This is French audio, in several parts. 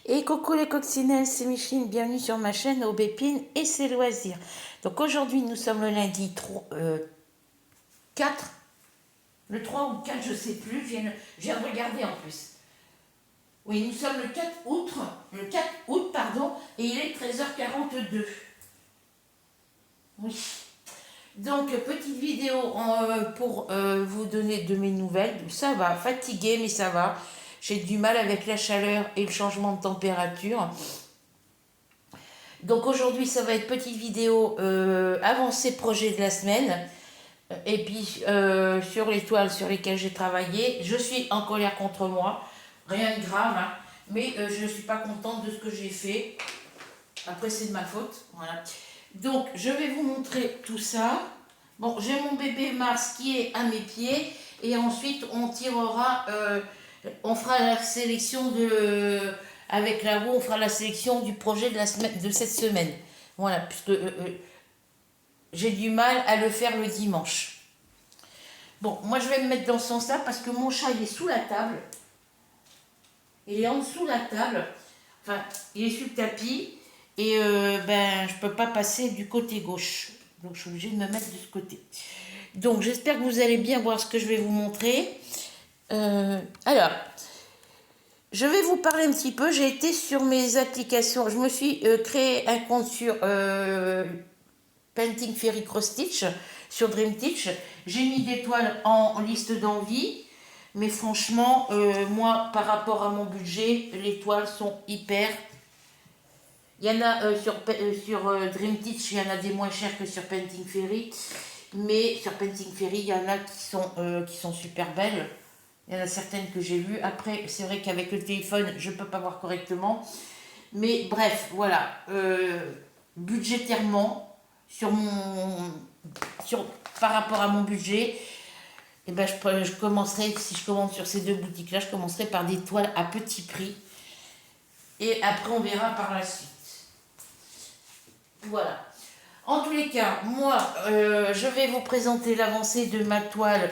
Et coucou les coccinelles, c'est Micheline, bienvenue sur ma chaîne Aubépine et ses loisirs. Donc aujourd'hui nous sommes le lundi 4, le 3 ou 4 je sais plus, je viens de regarder en plus. Oui, nous sommes le 4 août pardon, et il est 13h42. Oui. Donc petite vidéo pour vous donner de mes nouvelles. Ça va, fatiguée mais ça va. J'ai du mal avec la chaleur et le changement de température. Donc aujourd'hui, ça va être petite vidéo avancée projet de la semaine. Et puis sur les toiles sur lesquelles j'ai travaillé. Je suis en colère contre moi. Rien de grave, hein, mais je ne suis pas contente de ce que j'ai fait. Après, c'est de ma faute. Voilà. Donc, je vais vous montrer tout ça. Bon, j'ai mon bébé Mars qui est à mes pieds. Et ensuite, on tirera... on fera la sélection avec la roue, on fera la sélection du projet de, la semaine, de cette semaine. Voilà, puisque j'ai du mal à le faire le dimanche. Bon, moi je vais me mettre dans ce sens-là parce que mon chat il est sous la table. Il est en dessous de la table. Enfin, il est sur le tapis. Et ben, je ne peux pas passer du côté gauche. Donc je suis obligée de me mettre de ce côté. Donc j'espère que vous allez bien voir ce que je vais vous montrer. Alors, je vais vous parler un petit peu. J'ai été sur mes applications. Je me suis créé un compte sur Painting Fairy Cross Stitch, sur Dream Stitch. J'ai mis des toiles en liste d'envie. Mais franchement, moi, par rapport à mon budget, les toiles sont hyper... Il y en a sur Dream Stitch, il y en a des moins chers que sur Painting Fairy. Mais sur Painting Fairy, il y en a qui sont super belles. Il y en a certaines que j'ai vues. Après, c'est vrai qu'avec le téléphone, je ne peux pas voir correctement. Mais bref, voilà. Budgétairement, par rapport à mon budget, eh ben, je commencerai, si je commence sur ces deux boutiques-là, je commencerai par des toiles à petit prix. Et après, on verra par la suite. Voilà. En tous les cas, moi, je vais vous présenter l'avancée de ma toile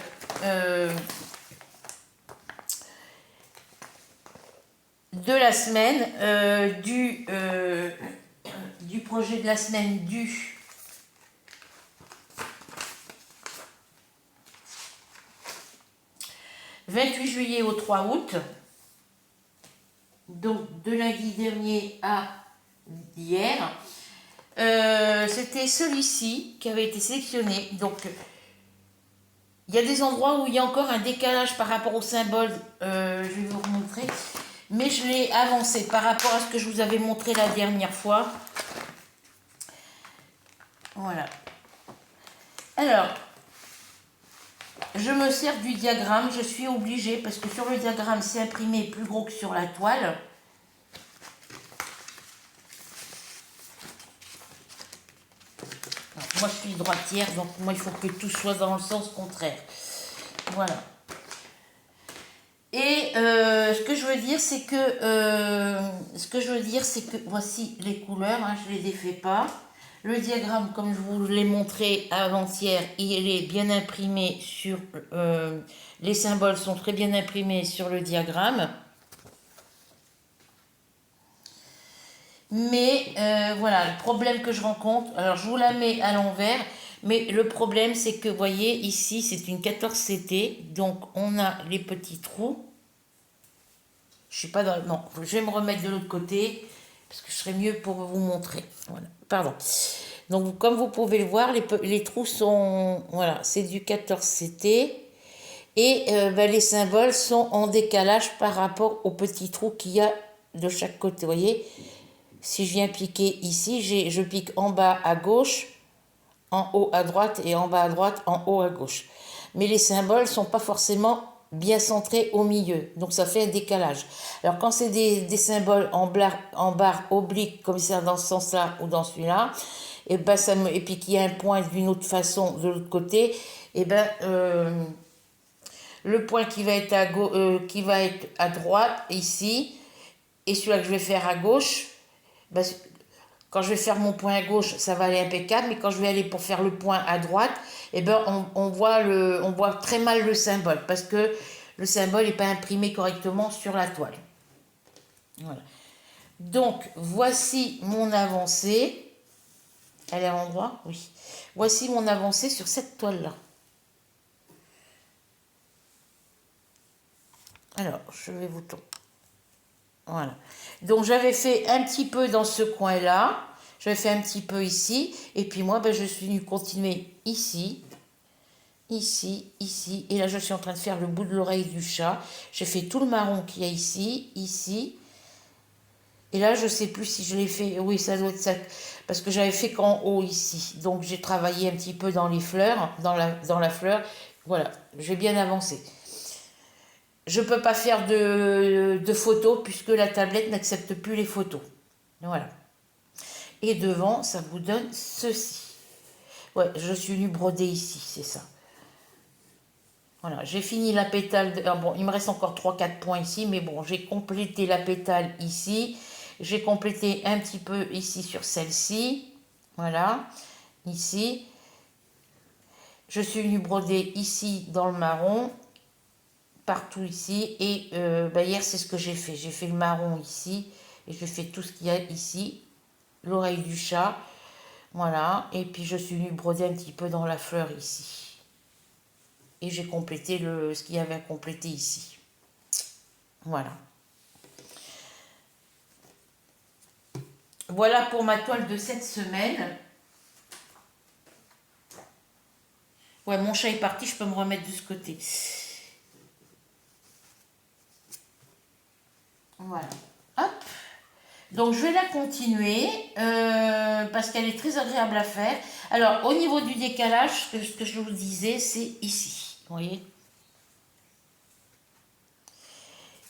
de la semaine, du projet de la semaine du 28 juillet au 3 août. Donc de lundi dernier à hier. C'était celui-ci qui avait été sélectionné. Donc il y a des endroits où il y a encore un décalage par rapport au symbole. Je vais vous remontrer. Mais je l'ai avancé par rapport à ce que je vous avais montré la dernière fois. Voilà. Alors, je me sers du diagramme. Je suis obligée parce que sur le diagramme, c'est imprimé plus gros que sur la toile. Alors, moi, je suis droitière, donc moi, il faut que tout soit dans le sens contraire. Voilà. Et ce que je veux dire, c'est que voici les couleurs, hein, je ne les défais pas. Le diagramme, comme je vous l'ai montré avant-hier, il est bien imprimé sur... les symboles sont très bien imprimés sur le diagramme. Mais voilà, le problème que je rencontre, alors je vous la mets à l'envers, mais le problème c'est que, vous voyez, ici c'est une 14CT, donc on a les petits trous. Je suis pas dans... Non, je vais me remettre de l'autre côté, parce que je serai mieux pour vous montrer. Voilà, pardon. Donc comme vous pouvez le voir, les trous sont... Voilà, c'est du 14CT. Et ben, les symboles sont en décalage par rapport aux petits trous qu'il y a de chaque côté, vous voyez. Si je viens piquer ici, je pique en bas à gauche, en haut à droite et en bas à droite, en haut à gauche. Mais les symboles ne sont pas forcément bien centrés au milieu, donc ça fait un décalage. Alors quand c'est des symboles en barre oblique, comme ça dans ce sens-là ou dans celui-là, et, ben et puis qu'il y a un point d'une autre façon de l'autre côté, et ben le point qui va être à droite ici, et celui-là que je vais faire à gauche, ben, quand je vais faire mon point à gauche, ça va aller impeccable, mais quand je vais aller pour faire le point à droite, eh ben on voit très mal le symbole, parce que le symbole n'est pas imprimé correctement sur la toile. Voilà. Donc, voici mon avancée. Elle est à l'endroit? Oui. Voici mon avancée sur cette toile-là. Alors, je vais vous tourner. Voilà. Donc, j'avais fait un petit peu dans ce coin-là. J'avais fait un petit peu ici. Et puis moi, ben, je suis venue continuer ici. Ici, ici. Et là, je suis en train de faire le bout de l'oreille du chat. J'ai fait tout le marron qu'il y a ici, ici. Et là, je ne sais plus si je l'ai fait. Oui, ça doit être ça. Parce que j'avais fait qu'en haut ici. Donc, j'ai travaillé un petit peu dans les fleurs, dans la fleur. Voilà, j'ai bien avancé. Je ne peux pas faire de photos puisque la tablette n'accepte plus les photos. Voilà. Et devant, ça vous donne ceci. Ouais, je suis venue broder ici, c'est ça. Voilà, j'ai fini la pétale. Ah bon, il me reste encore 3-4 points ici, mais bon, j'ai complété la pétale ici. J'ai complété un petit peu ici sur celle-ci. Voilà, ici. Je suis venue broder ici dans le marron, partout ici. Et bah, hier, c'est ce que j'ai fait. J'ai fait le marron ici et je fais tout ce qu'il y a ici. L'oreille du chat. Voilà, et puis je suis venue broder un petit peu dans la fleur ici. Et j'ai complété ce qu'il y avait à compléter ici. Voilà. Voilà pour ma toile de cette semaine. Ouais, mon chat est parti, je peux me remettre de ce côté. Voilà. Hop. Donc je vais la continuer parce qu'elle est très agréable à faire. Alors au niveau du décalage, ce que je vous disais, c'est ici. Vous voyez?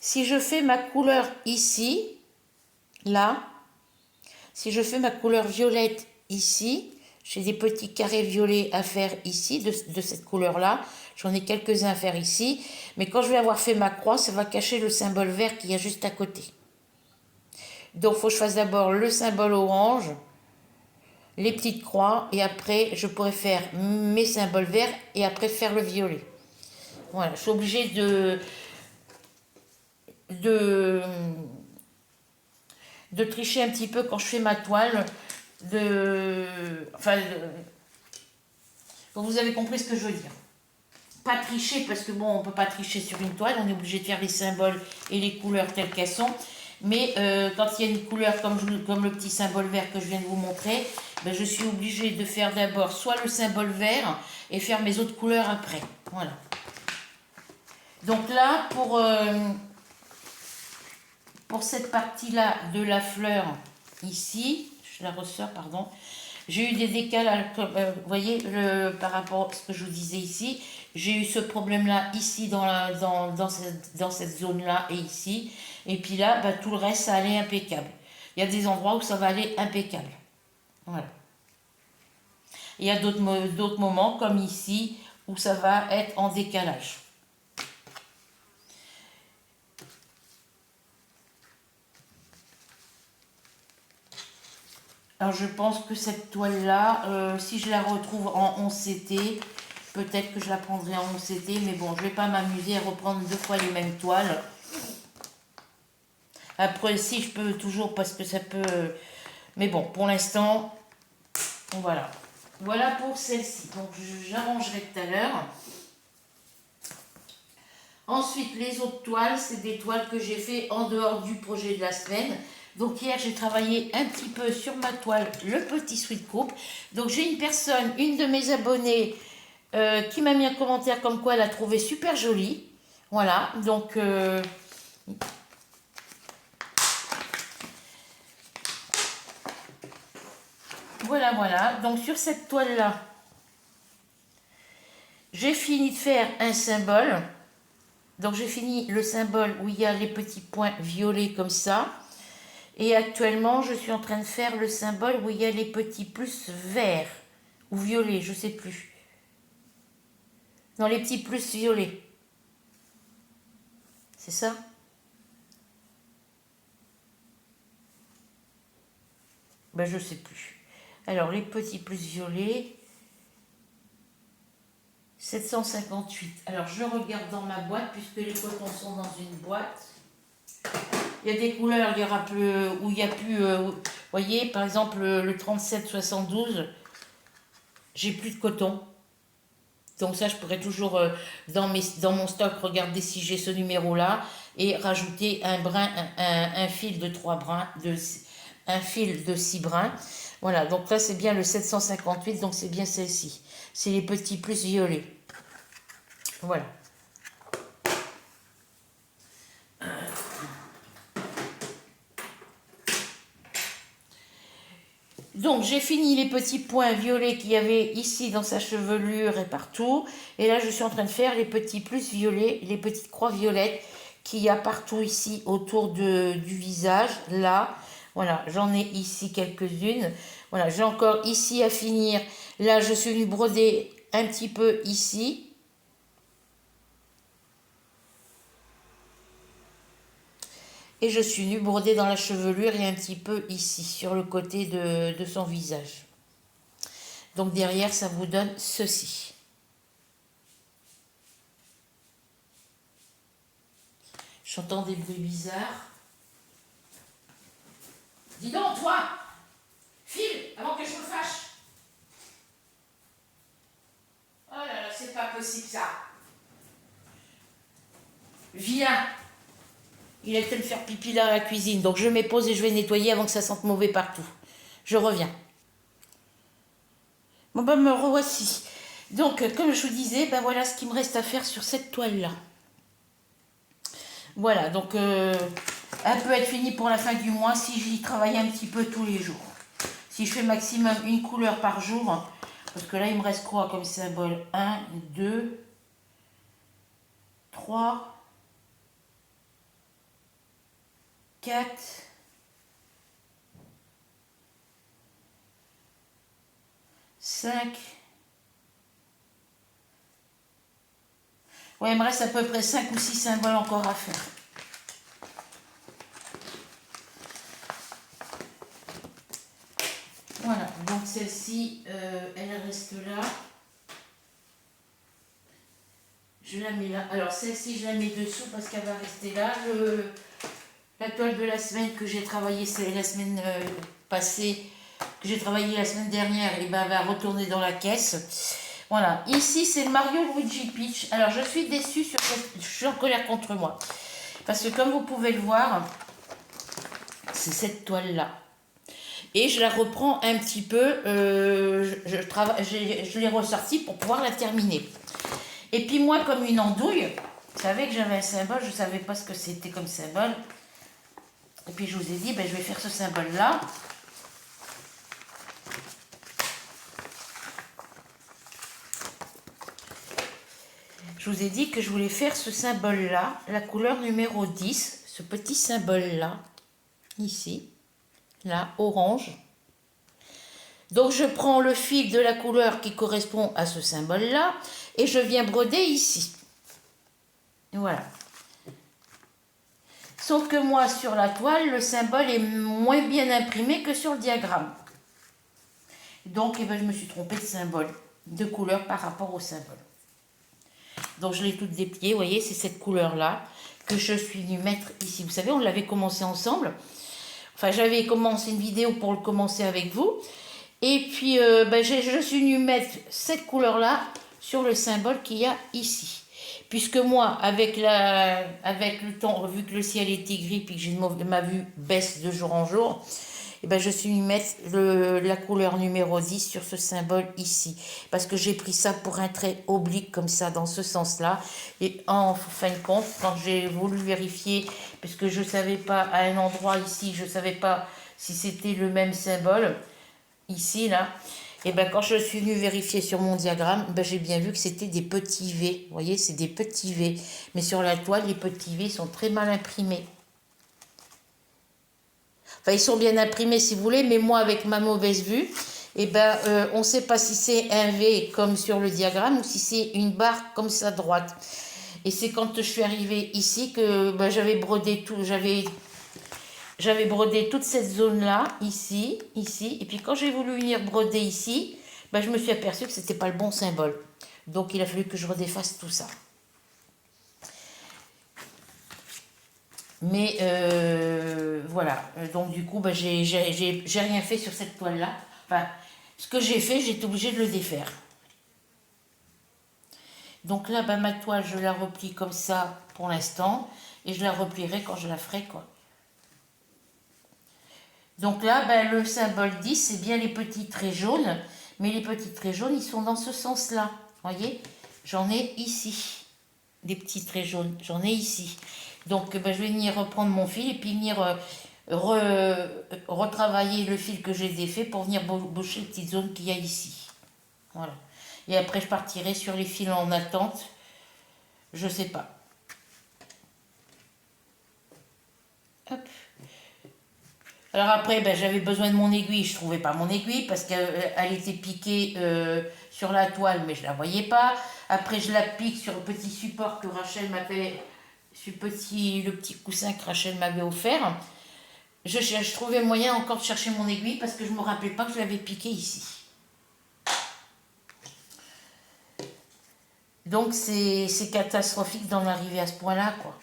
Si je fais ma couleur ici, là, si je fais ma couleur violette ici, j'ai des petits carrés violets à faire ici, de cette couleur-là. J'en ai quelques-uns à faire ici. Mais quand je vais avoir fait ma croix, ça va cacher le symbole vert qu'il y a juste à côté. Donc, il faut que je fasse d'abord le symbole orange, les petites croix, et après, je pourrai faire mes symboles verts, et après faire le violet. Voilà, je suis obligée de, de tricher un petit peu quand je fais ma toile. Vous avez compris ce que je veux dire. Pas tricher, parce que bon, on ne peut pas tricher sur une toile, on est obligé de faire les symboles et les couleurs telles qu'elles sont. Mais quand il y a une couleur comme le petit symbole vert que je viens de vous montrer, ben, je suis obligée de faire d'abord soit le symbole vert et faire mes autres couleurs après. Voilà. Donc là, pour cette partie-là de la fleur, ici, je la ressors, pardon, j'ai eu des décalages, vous voyez, par rapport à ce que je vous disais ici, j'ai eu ce problème-là ici dans cette zone-là et ici. Et puis là, bah, tout le reste, ça allait impeccable. Il y a des endroits où ça va aller impeccable. Voilà. Il y a d'autres moments, comme ici, où ça va être en décalage. Alors je pense que cette toile-là, si je la retrouve en 11CT, peut-être que je la prendrai en 11CT, mais bon, je ne vais pas m'amuser à reprendre 2 fois les mêmes toiles. Après, si je peux toujours, parce que ça peut... Mais bon, pour l'instant, voilà. Voilà pour celle-ci. Donc, j'arrangerai tout à l'heure. Ensuite, les autres toiles, c'est des toiles que j'ai fait en dehors du projet de la semaine. Donc, hier, j'ai travaillé un petit peu sur ma toile, le petit sweet coupe. Donc, j'ai une personne, une de mes abonnées, qui m'a mis un commentaire comme quoi elle a trouvé super jolie. Voilà, donc... Voilà. Donc, sur cette toile-là, j'ai fini de faire un symbole. Donc, j'ai fini le symbole où il y a les petits points violets comme ça. Et actuellement, je suis en train de faire le symbole où il y a les petits plus verts ou violets, je ne sais plus. Non, les petits plus violets. C'est ça? Ben, je ne sais plus. Alors, les petits plus violets, 758. Alors, je regarde dans ma boîte, puisque les cotons sont dans une boîte. Il y a des couleurs, il y aura plus, où il y a plus, vous voyez, par exemple, le 37-72, j'ai plus de coton. Donc ça, je pourrais toujours, dans mon stock, regarder si j'ai ce numéro-là et rajouter un brin, un fil de 3 brins, un fil de 6 brins. Voilà, donc là, c'est bien le 758, donc c'est bien celle-ci. C'est les petits plus violets. Voilà. Donc j'ai fini les petits points violets qu'il y avait ici dans sa chevelure et partout. Et là je suis en train de faire les petits plus violets, les petites croix violettes qu'il y a partout ici autour du visage. Là, voilà, j'en ai ici quelques-unes. Voilà, j'ai encore ici à finir. Là je suis venue broder un petit peu ici. Et je suis venue broder dans la chevelure et un petit peu ici, sur le côté de son visage. Donc derrière, ça vous donne ceci. J'entends des bruits bizarres. Dis donc, toi, file, avant que je me fâche. Oh là là, c'est pas possible ça. Viens. Il est en train de faire pipi là à la cuisine, donc je mets pause et je vais nettoyer avant que ça sente mauvais partout. Je reviens. Bon ben me revoici. Donc comme je vous disais, ben voilà ce qu'il me reste à faire sur cette toile là. Voilà, donc elle peut être finie pour la fin du mois si j'y travaille un petit peu tous les jours. Si je fais maximum une couleur par jour, parce que là il me reste quoi comme symbole? 1, 2, 3, 4, 5. Ouais, il me reste à peu près 5 ou 6 symboles encore à faire. Voilà, donc celle-ci, elle reste là. Je la mets là. Alors celle-ci, je la mets dessous parce qu'elle va rester là. La toile de la semaine que j'ai travaillée, c'est la semaine passée, que j'ai travaillé la semaine dernière, et ben elle va retourner dans la caisse. Voilà, ici c'est Mario Luigi Peach. Alors je suis déçue, je suis en colère contre moi. Parce que comme vous pouvez le voir, c'est cette toile-là. Et je la reprends un petit peu, je l'ai ressortie pour pouvoir la terminer. Et puis moi, comme une andouille, je savais que j'avais un symbole, je ne savais pas ce que c'était comme symbole. Et puis je vous ai dit, ben, je vais faire ce symbole-là. Je vous ai dit que je voulais faire ce symbole-là, la couleur numéro 10, ce petit symbole-là, ici, là, orange. Donc je prends le fil de la couleur qui correspond à ce symbole-là et je viens broder ici. Voilà. Sauf que moi, sur la toile, le symbole est moins bien imprimé que sur le diagramme. Donc, eh ben, je me suis trompée de symbole, de couleur par rapport au symbole. Donc, je l'ai toute dépliée, vous voyez, c'est cette couleur-là que je suis venue mettre ici. Vous savez, on l'avait commencé ensemble. Enfin, j'avais commencé une vidéo pour le commencer avec vous. Et puis, ben, je suis venue mettre cette couleur-là sur le symbole qu'il y a ici. Puisque moi, avec le temps, vu que le ciel était gris et que ma vue baisse de jour en jour, et ben je suis venue mettre la couleur numéro 10 sur ce symbole ici. Parce que j'ai pris ça pour un trait oblique comme ça, dans ce sens-là. Et en fin de compte, quand j'ai voulu vérifier, puisque je ne savais pas, à un endroit ici, je ne savais pas si c'était le même symbole, ici, là, et ben quand je suis venue vérifier sur mon diagramme, ben j'ai bien vu que c'était des petits V. Vous voyez, c'est des petits V. Mais sur la toile, les petits V sont très mal imprimés. Enfin, ils sont bien imprimés si vous voulez, mais moi, avec ma mauvaise vue, et ben, on ne sait pas si c'est un V comme sur le diagramme ou si c'est une barre comme ça droite. Et c'est quand je suis arrivée ici que ben, j'avais brodé tout, j'avais brodé toute cette zone-là, ici, ici. Et puis quand j'ai voulu venir broder ici, ben, je me suis aperçue que ce n'était pas le bon symbole. Donc il a fallu que je redéfasse tout ça. Mais voilà, donc du coup, bah, j'ai rien fait sur cette toile-là. Enfin, ce que j'ai fait, j'ai été obligée de le défaire. Donc là, bah, ma toile, je la replie comme ça pour l'instant. Et je la replierai quand je la ferai, quoi. Donc là, bah, le symbole 10, c'est bien les petits traits jaunes. Mais les petits traits jaunes, ils sont dans ce sens-là. Voyez, j'en ai ici. Des petits traits jaunes, j'en ai ici. Donc bah, je vais venir reprendre mon fil et puis venir retravailler le fil que j'ai défait pour venir boucher les petites zones qu'il y a ici. Voilà. Et après, je partirai sur les fils en attente. Je sais pas. Hop. Alors après, ben, j'avais besoin de mon aiguille. Je trouvais pas mon aiguille parce qu'elle était piquée sur la toile, mais je la voyais pas. Après, je la pique sur le petit support que Rachel m'avait, le petit coussin que Rachel m'avait offert. Je trouvais moyen encore de chercher mon aiguille parce que je me rappelais pas que je l'avais piquée ici. Donc c'est catastrophique d'en arriver à ce point-là, quoi.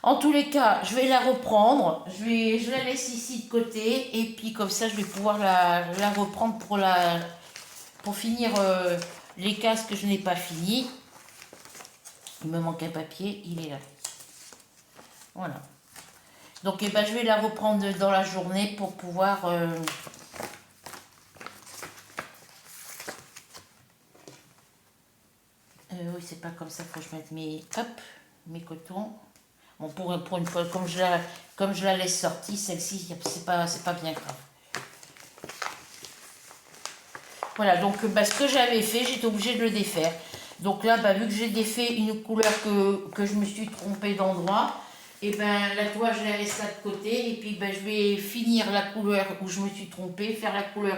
En tous les cas, je vais la reprendre. Je la laisse ici de côté. Et puis comme ça, je vais pouvoir la reprendre pour finir les cases que je n'ai pas finies. Il me manque un papier, il est là. Voilà. Donc eh ben, je vais la reprendre dans la journée pour pouvoir... oui, c'est pas comme ça que je mette mes cotons. Bon, pour une fois, comme je la laisse sortie, celle-ci, c'est pas bien grave. Voilà, donc bah, ce que j'avais fait, j'étais obligée de le défaire. Donc là, bah, vu que j'ai défait une couleur que je me suis trompée d'endroit, et ben la toile, je la laisse là de côté. Et puis bah, je vais finir la couleur où je me suis trompée, faire la couleur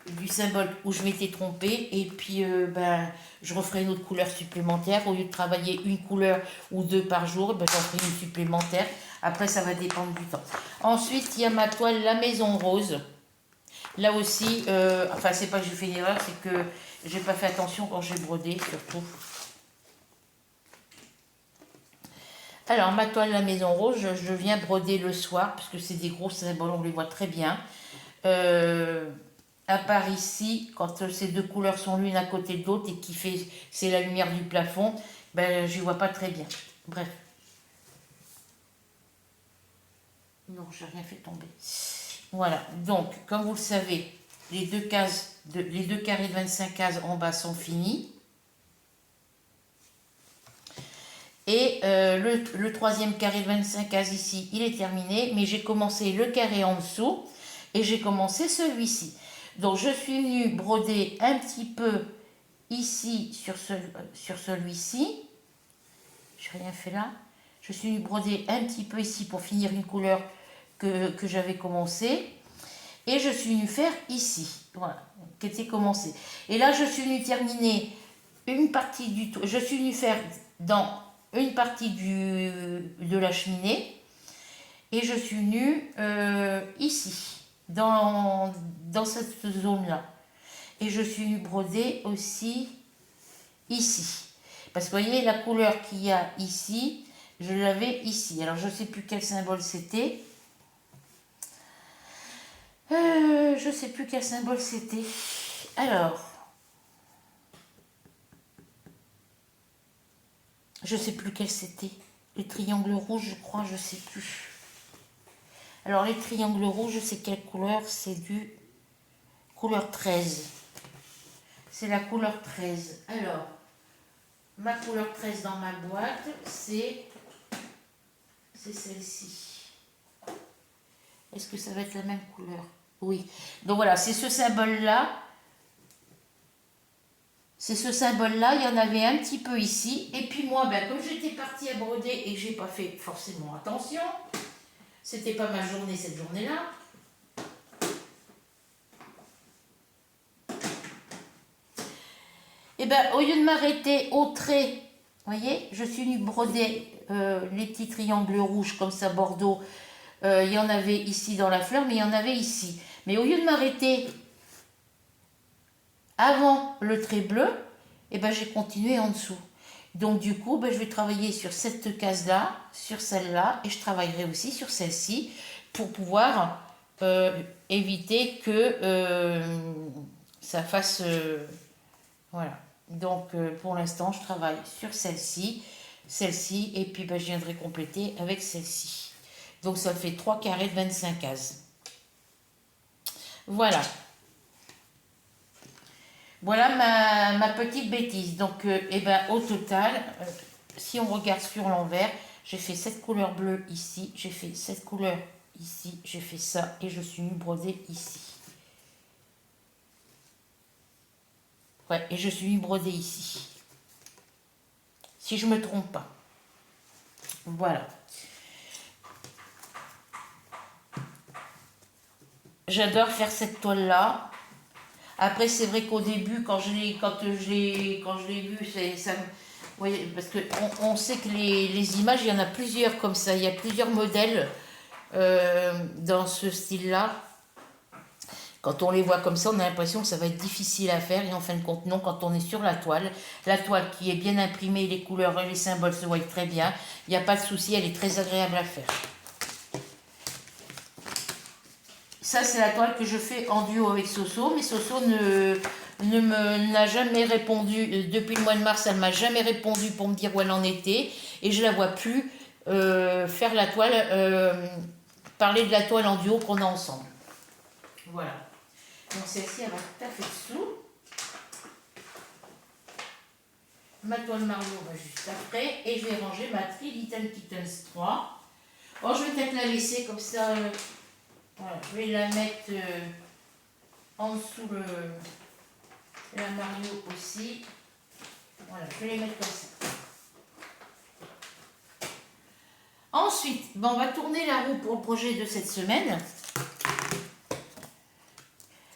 du symbole où je m'étais trompée. Et puis ben, je referai une autre couleur supplémentaire. Au lieu de travailler une couleur ou deux par jour, ben, j'en ferai une supplémentaire. Après, ça va dépendre du temps. Ensuite, il y a ma toile La Maison Rose. Là aussi, enfin, c'est pas que j'ai fait une erreur, c'est que j'ai pas fait attention quand j'ai brodé, surtout. Alors, ma toile La Maison Rose, je viens broder le soir, parce que c'est des gros symboles, on les voit très bien. À part ici, quand ces deux couleurs sont l'une à côté de l'autre et qui fait, c'est la lumière du plafond, ben, je ne vois pas très bien. Bref. Non, j'ai rien fait tomber. Voilà, donc, comme vous le savez, les deux carrés de 25 cases en bas sont finis. Et le troisième carré de 25 cases ici, il est terminé, mais j'ai commencé le carré en dessous et j'ai commencé celui-ci. Donc je suis venue broder un petit peu ici sur celui-ci. Je n'ai rien fait là. Je suis venue broder un petit peu ici pour finir une couleur que j'avais commencé. Et je suis venue faire ici, voilà, qui était commencé. Et là, je suis venue terminer une partie du... Je suis venue faire dans une partie de la cheminée. Et je suis venue ici, dans cette zone-là. Et je suis venue broder aussi ici. Parce que vous voyez, la couleur qu'il y a ici, je l'avais ici. Alors, je ne sais plus quel symbole c'était. Je ne sais plus quel symbole c'était. Alors, je ne sais plus quel c'était. Les triangles rouges, je crois, je ne sais plus. Alors, les triangles rouges, c'est quelle couleur? C'est du couleur 13. C'est la couleur 13. Alors, ma couleur 13 dans ma boîte, c'est celle-ci. Est-ce que ça va être la même couleur? Oui. Donc voilà, c'est ce symbole-là. C'est ce symbole-là, il y en avait un petit peu ici. Et puis moi, ben, comme j'étais partie à broder et que j'ai pas fait forcément attention, c'était pas ma journée cette journée-là. Et ben, au lieu de m'arrêter au trait, vous voyez, je suis venue broder les petits triangles rouges comme ça, bordeaux. Il y en avait ici dans la fleur, mais il y en avait ici. Mais au lieu de m'arrêter avant le trait bleu, et ben j'ai continué en dessous. Donc du coup, ben, je vais travailler sur cette case-là, sur celle-là, et je travaillerai aussi sur celle-ci pour pouvoir éviter que ça fasse... voilà. Donc pour l'instant, je travaille sur celle-ci, celle-ci, et puis ben, je viendrai compléter avec celle-ci. Donc ça fait 3 carrés de 25 cases. Voilà. Voilà ma petite bêtise. Donc, eh ben, au total, si on regarde sur l'envers, j'ai fait cette couleur bleue ici, j'ai fait cette couleur ici, j'ai fait ça et je suis venue broder ici. Ouais, et je suis venue broder ici. Si je me trompe pas. Voilà. J'adore faire cette toile-là. Après, c'est vrai qu'au début, quand je l'ai vu, ça me... Oui, parce qu'on sait que les images, il y en a plusieurs comme ça. Il y a plusieurs modèles dans ce style-là. Quand on les voit comme ça, on a l'impression que ça va être difficile à faire. Et en fin de compte, non, quand on est sur la toile qui est bien imprimée, les couleurs et les symboles se voient très bien. Il n'y a pas de souci, elle est très agréable à faire. Ça, c'est la toile que je fais en duo avec Soso. Mais Soso n'a jamais répondu. Depuis le mois de mars, elle ne m'a jamais répondu pour me dire où elle en était. Et je ne la vois plus faire la toile, parler de la toile en duo qu'on a ensemble. Voilà. Donc celle-ci, elle va tout à fait dessous. Ma toile Mario va juste après. Et je vais ranger ma Three Little Kittens 3. Oh, je vais peut-être la laisser comme ça. Voilà, je vais la mettre en dessous la Mario aussi. Voilà, je vais les mettre comme ça. Ensuite, ben, on va tourner la roue pour le projet de cette semaine.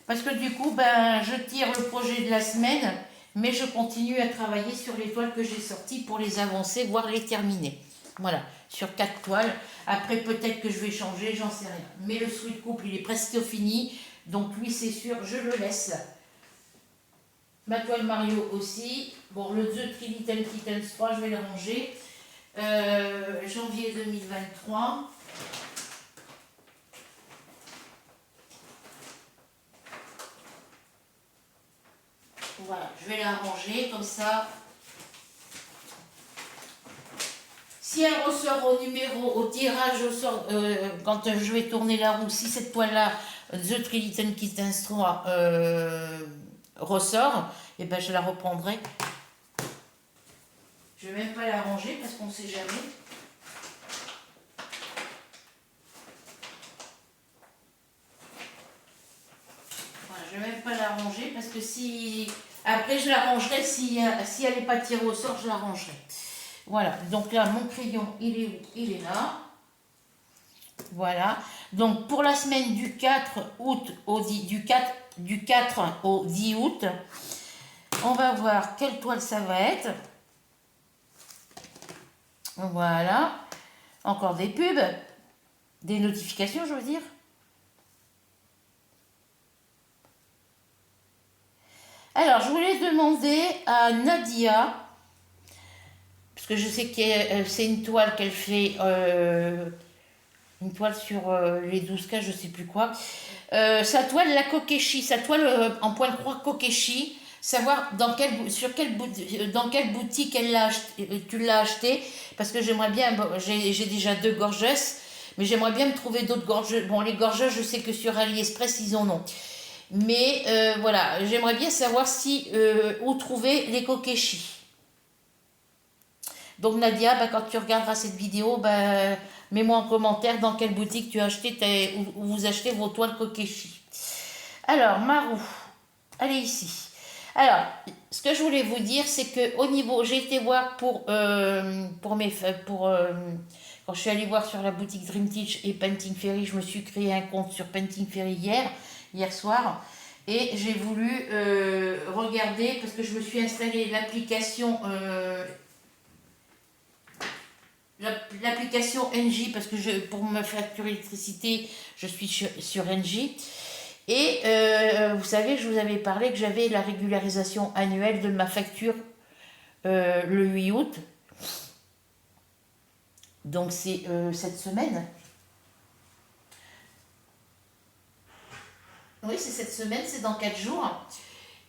Parce que du coup, ben, je tire le projet de la semaine, mais je continue à travailler sur les toiles que j'ai sorties pour les avancer, voire les terminer. Voilà, sur 4 toiles. Après, peut-être que je vais changer, j'en sais rien. Mais le sweat couple, il est presque fini. Donc lui, c'est sûr, je le laisse. Ma toile Mario aussi. Bon, le The Three Little Kittens 3, je vais le ranger. Janvier 2023. Voilà, je vais la ranger comme ça. Si elle ressort au tirage au sort, quand je vais tourner la roue, si cette toile-là, The Three Little Kittens 3, ressort, et ben je la reprendrai. Je ne vais même pas la ranger parce qu'on ne sait jamais. Voilà, je ne vais même pas la ranger parce que si... Après, je la rangerai, si elle n'est pas tirée au sort, je la rangerai. Voilà, donc là, mon crayon, il est où? Il est là. Voilà, donc pour la semaine du 4 août au 10, du 4 au 10 août, on va voir quelle toile ça va être. Voilà, encore des pubs, des notifications, je veux dire. Alors, je voulais demander à Nadia, parce que je sais que c'est une toile qu'elle fait, une toile sur les 12 cas, je sais plus quoi. Sa toile, la Kokeshi, sa toile en point de croix Kokeshi, savoir dans quelle boutique tu l'as acheté, parce que j'aimerais bien, bon, j'ai déjà 2 gorgeuses, mais j'aimerais bien me trouver d'autres gorgeuses. Bon, les gorgeuses, je sais que sur AliExpress, ils en ont. Mais voilà, j'aimerais bien savoir où trouver les Kokeshi. Donc Nadia, bah, quand tu regarderas cette vidéo, bah, mets-moi en commentaire dans quelle boutique tu as acheté où vous achetez vos toiles Kokeshi. Alors, ma roue, elle est ici. Alors, ce que je voulais vous dire, c'est que au niveau, j'ai été voir quand je suis allée voir sur la boutique Dream Teach et Painting Fairy, je me suis créé un compte sur Painting Fairy hier soir. Et j'ai voulu regarder, parce que je me suis installé l'application NJ, parce que pour me facturer l'électricité, je suis sur NJ. Et vous savez, je vous avais parlé que j'avais la régularisation annuelle de ma facture le 8 août. Donc c'est cette semaine. Oui, c'est cette semaine, c'est dans 4 jours.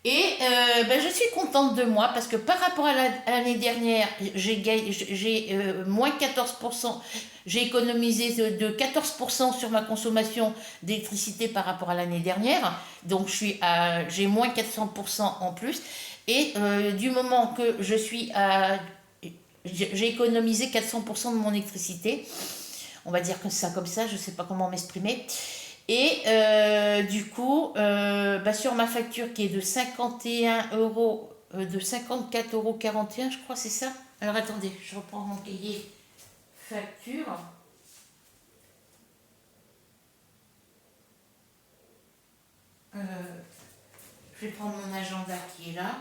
Et je suis contente de moi parce que par rapport à l'année dernière, j'ai moins 14%, j'ai économisé de 14% sur ma consommation d'électricité par rapport à l'année dernière. Donc j'ai moins 400% en plus. Et du moment que j'ai économisé 400% de mon électricité, on va dire que ça comme ça, je ne sais pas comment m'exprimer. Et du coup, sur ma facture qui est de 51 euros, de 54,41 €, je crois, c'est ça. Alors attendez, je reprends mon cahier facture. Je vais prendre mon agenda qui est là.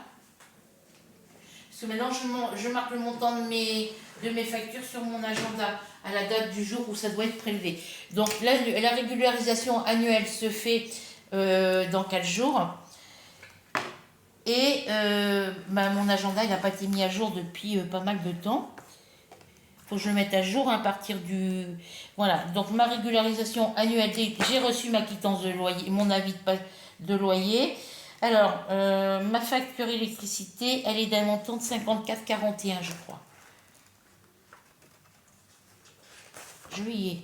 Parce que maintenant, je marque le montant de mes factures sur mon agenda à la date du jour où ça doit être prélevé. Donc là, la régularisation annuelle se fait dans 4 jours. Et mon agenda, il n'a pas été mis à jour depuis pas mal de temps. Il faut que je le mette à jour à partir du... Voilà, donc ma régularisation annuelle, j'ai reçu ma quittance de loyer, mon avis de loyer. Alors, ma facture électricité, elle est d'un montant de 54,41, je crois. Juillet.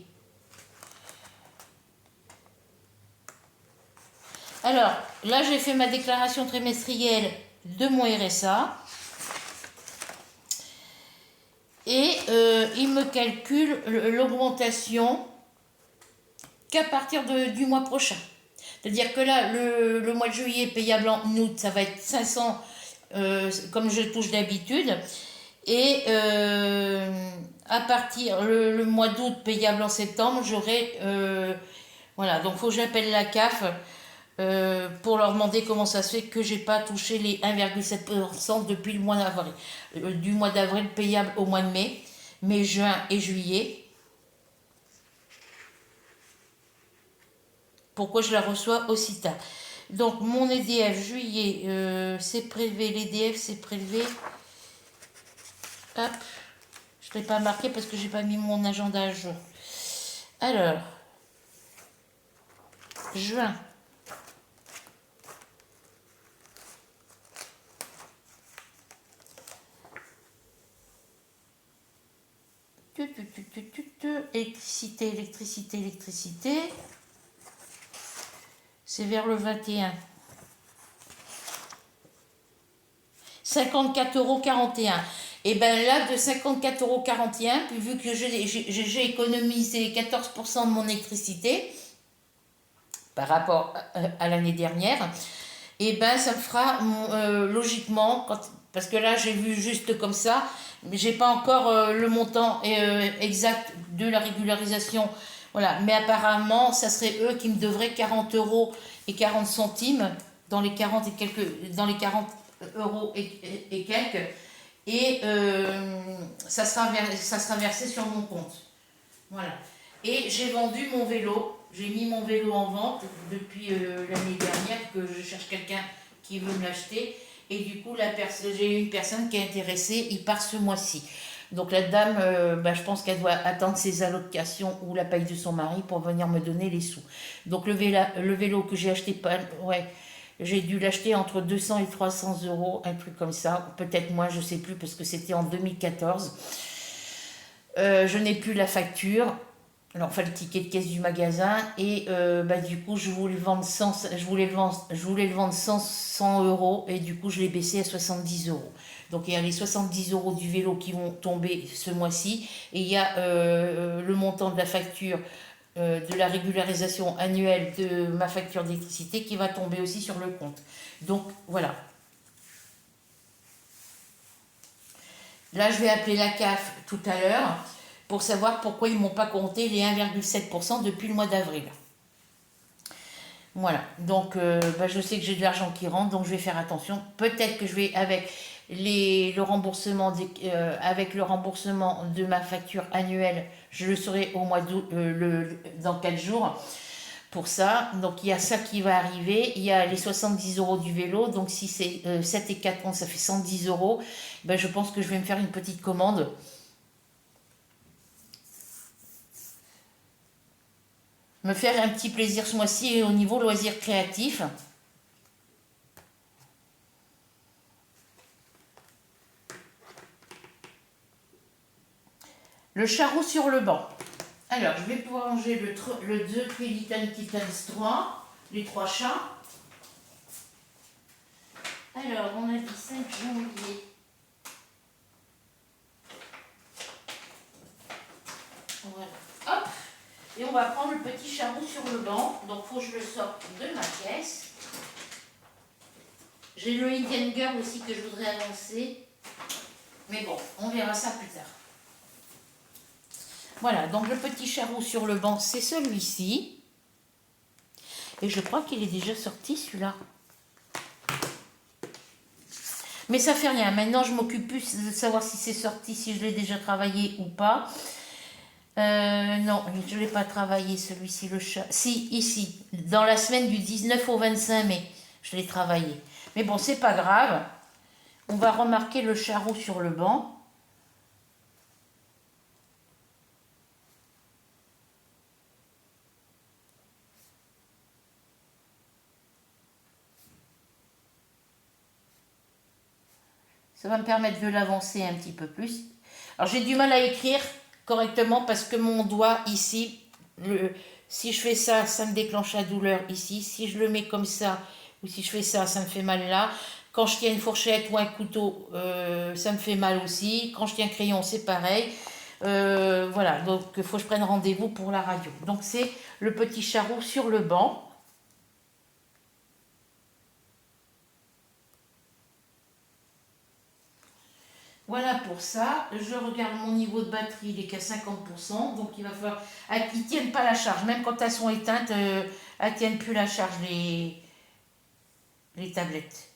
Alors, là, j'ai fait ma déclaration trimestrielle de mon RSA. Et il me calcule l'augmentation qu'à partir du mois prochain. C'est-à-dire que là, le mois de juillet payable en août, ça va être 500, comme je touche d'habitude. Et à partir le mois d'août payable en septembre, j'aurai... voilà, donc il faut que j'appelle la CAF pour leur demander comment ça se fait que j'ai pas touché les 1,7% depuis le mois d'avril. Du mois d'avril payable au mois de mai, juin et juillet. Pourquoi je la reçois aussi tard? Donc mon EDF juillet, c'est prélevé, l'EDF c'est prélevé. Hop, je ne l'ai pas marqué parce que j'ai pas mis mon agenda à jour. Alors, juin. Électricité. C'est vers le 21. 54,41 €. Et bien là, de 54,41 €, puis vu que j'ai économisé 14% de mon électricité par rapport à l'année dernière, et ben ça me fera logiquement, parce que là j'ai vu juste comme ça, mais j'ai pas encore le montant exact de la régularisation. Voilà, mais apparemment, ça serait eux qui me devraient 40 € et 40 centimes dans les 40 € et quelques. Et ça sera versé sur mon compte. Voilà. Et j'ai vendu mon vélo. J'ai mis mon vélo en vente depuis l'année dernière, que je cherche quelqu'un qui veut me l'acheter. Et du coup, j'ai une personne qui est intéressée, il part ce mois-ci. Donc la dame, je pense qu'elle doit attendre ses allocations ou la paye de son mari pour venir me donner les sous. Donc le vélo que j'ai acheté, j'ai dû l'acheter entre 200 et 300 €, un truc comme ça. Peut-être moins, je ne sais plus, parce que c'était en 2014. Je n'ai plus la facture. Alors, enfin, le ticket de caisse du magasin. Et du coup, je voulais le vendre 100 €. Et du coup, je l'ai baissé à 70 €. Donc, il y a les 70 € du vélo qui vont tomber ce mois-ci. Et il y a le montant de la facture de la régularisation annuelle de ma facture d'électricité qui va tomber aussi sur le compte. Donc, voilà. Là, je vais appeler la CAF tout à l'heure pour savoir pourquoi ils ne m'ont pas compté les 1,7% depuis le mois d'avril. Voilà, donc je sais que j'ai de l'argent qui rentre, donc je vais faire attention. Peut-être que je vais, avec le remboursement de ma facture annuelle, je le saurai au mois d'août, dans 4 jours, pour ça. Donc il y a ça qui va arriver. Il y a les 70 euros du vélo. Donc si c'est 7 et 4 ans, ça fait 110 euros. Ben, je pense que je vais me faire une petite commande. Me faire un petit plaisir ce mois-ci au niveau loisirs créatifs. Le charreau sur le banc. Alors, je vais pouvoir ranger le 2 Pelican Titans 3, les 3 chats. Alors, on a dit 5 janvier. Voilà. Hop. Et on va prendre le petit charreau sur le banc. Donc, il faut que je le sorte de ma caisse. J'ai le Indian Girl aussi que je voudrais annoncer. Mais bon, on verra ça plus tard. Voilà, donc le petit charreau sur le banc, c'est celui-ci. Et je crois qu'il est déjà sorti, celui-là. Mais ça fait rien. Maintenant, je m'occupe plus de savoir si c'est sorti, si je l'ai déjà travaillé ou pas. Non, je ne l'ai pas travaillé, celui-ci, le chat. Si, ici, dans la semaine du 19 au 25 mai, je l'ai travaillé. Mais bon, c'est pas grave. On va remarquer le charreau sur le banc. Ça va me permettre de l'avancer un petit peu plus. Alors j'ai du mal à écrire correctement parce que mon doigt ici, si je fais ça, ça me déclenche la douleur ici. Si je le mets comme ça, ou si je fais ça, ça me fait mal là. Quand je tiens une fourchette ou un couteau, ça me fait mal aussi. Quand je tiens un crayon, c'est pareil. Voilà, donc il faut que je prenne rendez-vous pour la radio. Donc c'est le petit charreau sur le banc. Voilà pour ça. Je regarde mon niveau de batterie, il est qu'à 50%. Donc il va falloir. Ils ne tiennent pas la charge. Même quand elles sont éteintes, elles ne tiennent plus la charge, les tablettes.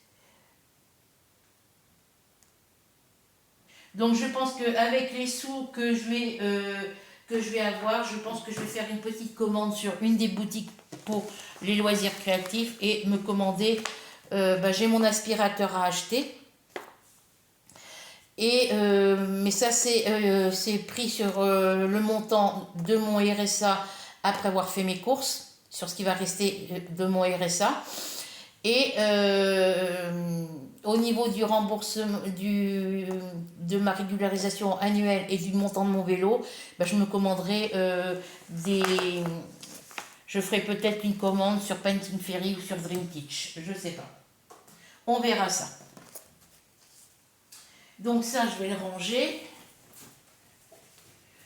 Donc je pense qu'avec les sous que je vais avoir, je pense que je vais faire une petite commande sur une des boutiques pour les loisirs créatifs et me commander. J'ai mon aspirateur à acheter. Mais ça, c'est pris sur le montant de mon RSA après avoir fait mes courses, sur ce qui va rester de mon RSA. Et au niveau du remboursement de ma régularisation annuelle et du montant de mon vélo, je me commanderai je ferai peut-être une commande sur Painting Ferry ou sur Dream Teach, je ne sais pas. On verra ça. Donc ça, je vais le ranger.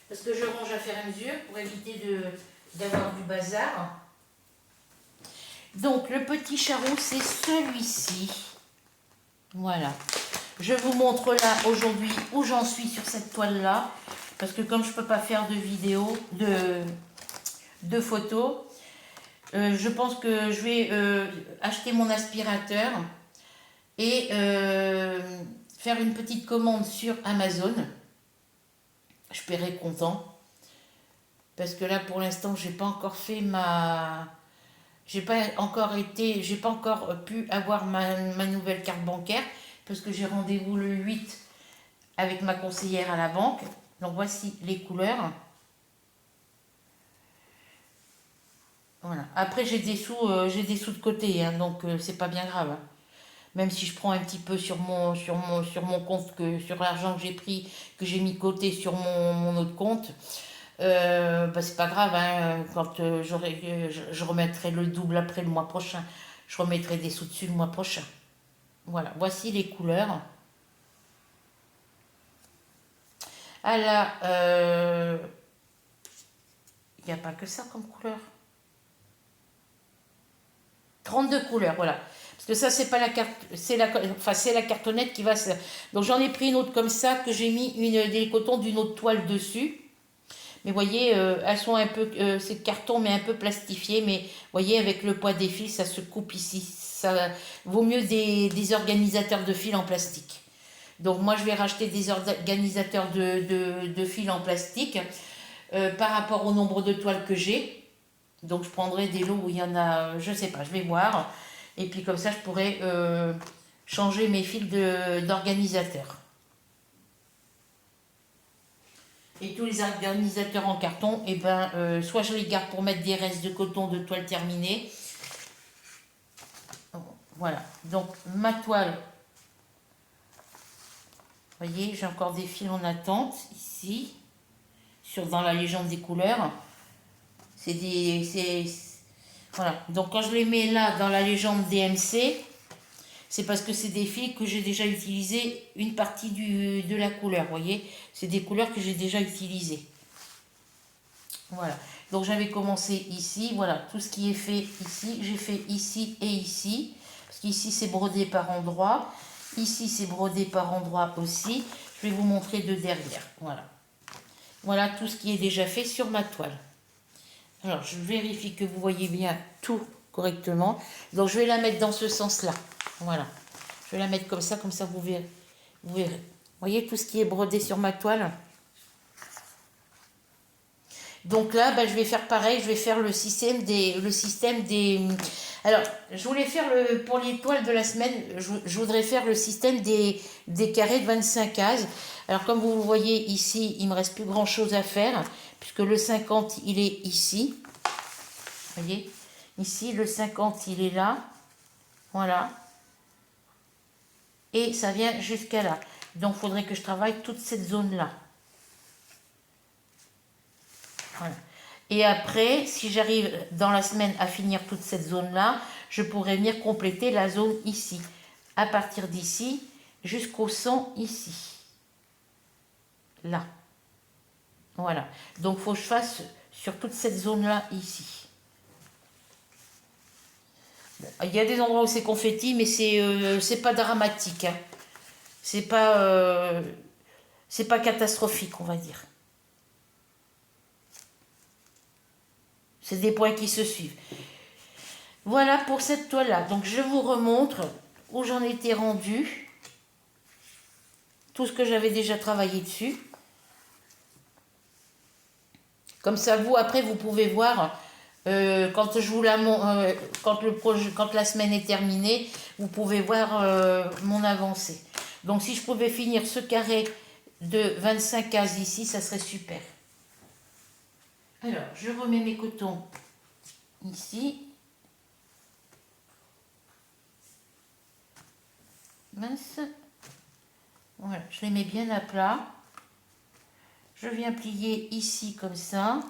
Parce que je range à faire à mesure pour éviter d'avoir du bazar. Donc le petit charreau, c'est celui-ci. Voilà. Je vous montre là aujourd'hui où j'en suis sur cette toile-là. Parce que comme je ne peux pas faire de vidéo, de photos, je pense que je vais acheter mon aspirateur et faire une petite commande sur Amazon. Je paierai comptant. Parce que là, pour l'instant, j'ai pas encore fait j'ai pas encore pu avoir ma nouvelle carte bancaire. Parce que j'ai rendez-vous le 8 avec ma conseillère à la banque. Donc voici les couleurs. Voilà. Après, j'ai des sous de côté, hein, donc c'est pas bien grave. Hein. Même si je prends un petit peu sur mon compte, sur l'argent que j'ai pris, que j'ai mis de côté sur mon autre compte, c'est pas grave, hein, quand je remettrai le double après le mois prochain. Je remettrai des sous dessus le mois prochain. Voilà, voici les couleurs. Ah là, il n'y a pas que ça comme couleur. 32 couleurs, voilà. Parce que ça, c'est pas la carte, c'est la cartonnette qui va. Donc j'en ai pris une autre comme ça, que j'ai mis des cotons d'une autre toile dessus. Mais vous voyez, elles sont un peu, c'est carton mais un peu plastifié. Mais vous voyez, avec le poids des fils, ça se coupe ici. Ça vaut mieux des organisateurs de fils en plastique. Donc moi, je vais racheter des organisateurs de fils en plastique par rapport au nombre de toiles que j'ai. Donc je prendrai des lots où il y en a, je sais pas, je vais voir. Et puis comme ça, je pourrais changer mes fils d'organisateur. Et tous les organisateurs en carton, et ben, soit je les garde pour mettre des restes de coton de toile terminée. Voilà, donc ma toile, vous voyez, j'ai encore des fils en attente ici, dans la légende des couleurs. Voilà, donc quand je les mets là dans la légende DMC, c'est parce que c'est des fils que j'ai déjà utilisé une partie de la couleur, vous voyez. C'est des couleurs que j'ai déjà utilisées. Voilà, donc j'avais commencé ici, voilà, tout ce qui est fait ici, j'ai fait ici et ici. Parce qu'ici c'est brodé par endroits, ici c'est brodé par endroits aussi. Je vais vous montrer de derrière, voilà. Voilà tout ce qui est déjà fait sur ma toile. Alors je vérifie que vous voyez bien tout correctement. Donc je vais la mettre dans ce sens-là, voilà. Je vais la mettre comme ça vous verrez. Vous verrez. Vous voyez tout ce qui est brodé sur ma toile. Donc là, bah, je vais faire pareil, je vais faire le système des... Alors, je voulais faire, pour les toiles de la semaine, je voudrais faire le système des carrés de 25 cases. Alors, comme vous le voyez ici, il ne me reste plus grand-chose à faire, puisque le 50, il est ici. Vous voyez, ici, le 50, il est là. Voilà. Et ça vient jusqu'à là. Donc, il faudrait que je travaille toute cette zone-là. Voilà. Et après, si j'arrive dans la semaine à finir toute cette zone-là, je pourrais venir compléter la zone ici. À partir d'ici, jusqu'au 100 ici. Là. Voilà. Donc, il faut que je fasse sur toute cette zone-là ici. Bon, il y a des endroits où c'est confetti, mais c'est pas dramatique. Hein. C'est pas catastrophique, on va dire. C'est des points qui se suivent. Voilà pour cette toile-là. Donc, je vous remontre où j'en étais rendue. Tout ce que j'avais déjà travaillé dessus. Comme ça, vous, après, vous pouvez voir, quand je vous quand la semaine est terminée, vous pouvez voir mon avancée. Donc, si je pouvais finir ce carré de 25 cases ici, ça serait super. Alors, je remets mes cotons ici. Mince. Voilà, je les mets bien à plat. Je viens plier ici comme ça.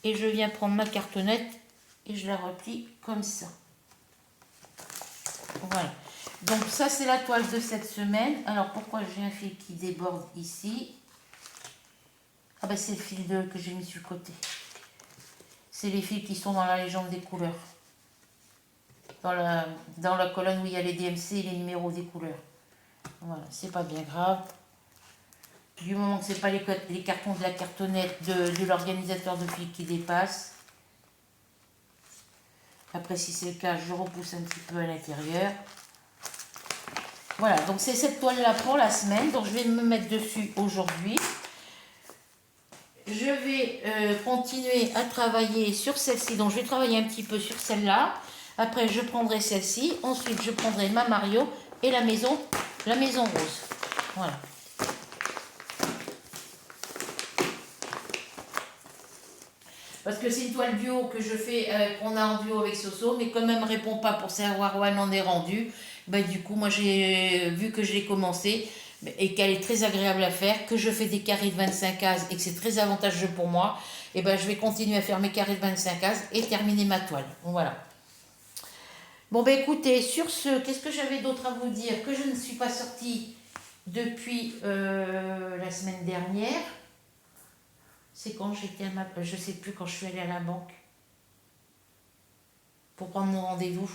Et je viens prendre ma cartonnette et je la replie comme ça. Voilà. Donc ça, c'est la toile de cette semaine. Alors, pourquoi j'ai un fil qui déborde ici? Ah ben, c'est le fil que j'ai mis sur le côté. C'est les fils qui sont dans la légende des couleurs. Dans la colonne où il y a les DMC et les numéros des couleurs. Voilà, c'est pas bien grave. Du moment que ce n'est pas les cartons de la cartonnette de l'organisateur de fils qui dépassent. Après, si c'est le cas, je repousse un petit peu à l'intérieur. Voilà, donc c'est cette toile-là pour la semaine. Donc, je vais me mettre dessus aujourd'hui. Je vais continuer à travailler sur celle-ci. Donc, je vais travailler un petit peu sur celle-là. Après, je prendrai celle-ci. Ensuite, je prendrai ma Mario et la maison rose. Voilà. Parce que c'est une toile duo que je fais, qu'on a en duo avec Soso, mais comme elle ne me répond pas pour savoir où elle en est rendue, bah, du coup, moi, j'ai vu que je l'ai commencé et qu'elle est très agréable à faire, que je fais des carrés de 25 cases et que c'est très avantageux pour moi, et ben je vais continuer à faire mes carrés de 25 cases et terminer ma toile. Voilà. Bon, ben écoutez, sur ce, qu'est-ce que j'avais d'autre à vous dire? Que je ne suis pas sortie depuis la semaine dernière. C'est quand j'étais je sais plus, quand je suis allée à la banque pour prendre mon rendez-vous,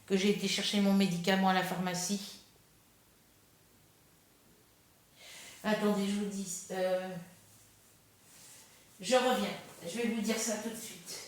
que j'ai été chercher mon médicament à la pharmacie. Attendez, je vous dis. Je reviens. Je vais vous dire ça tout de suite.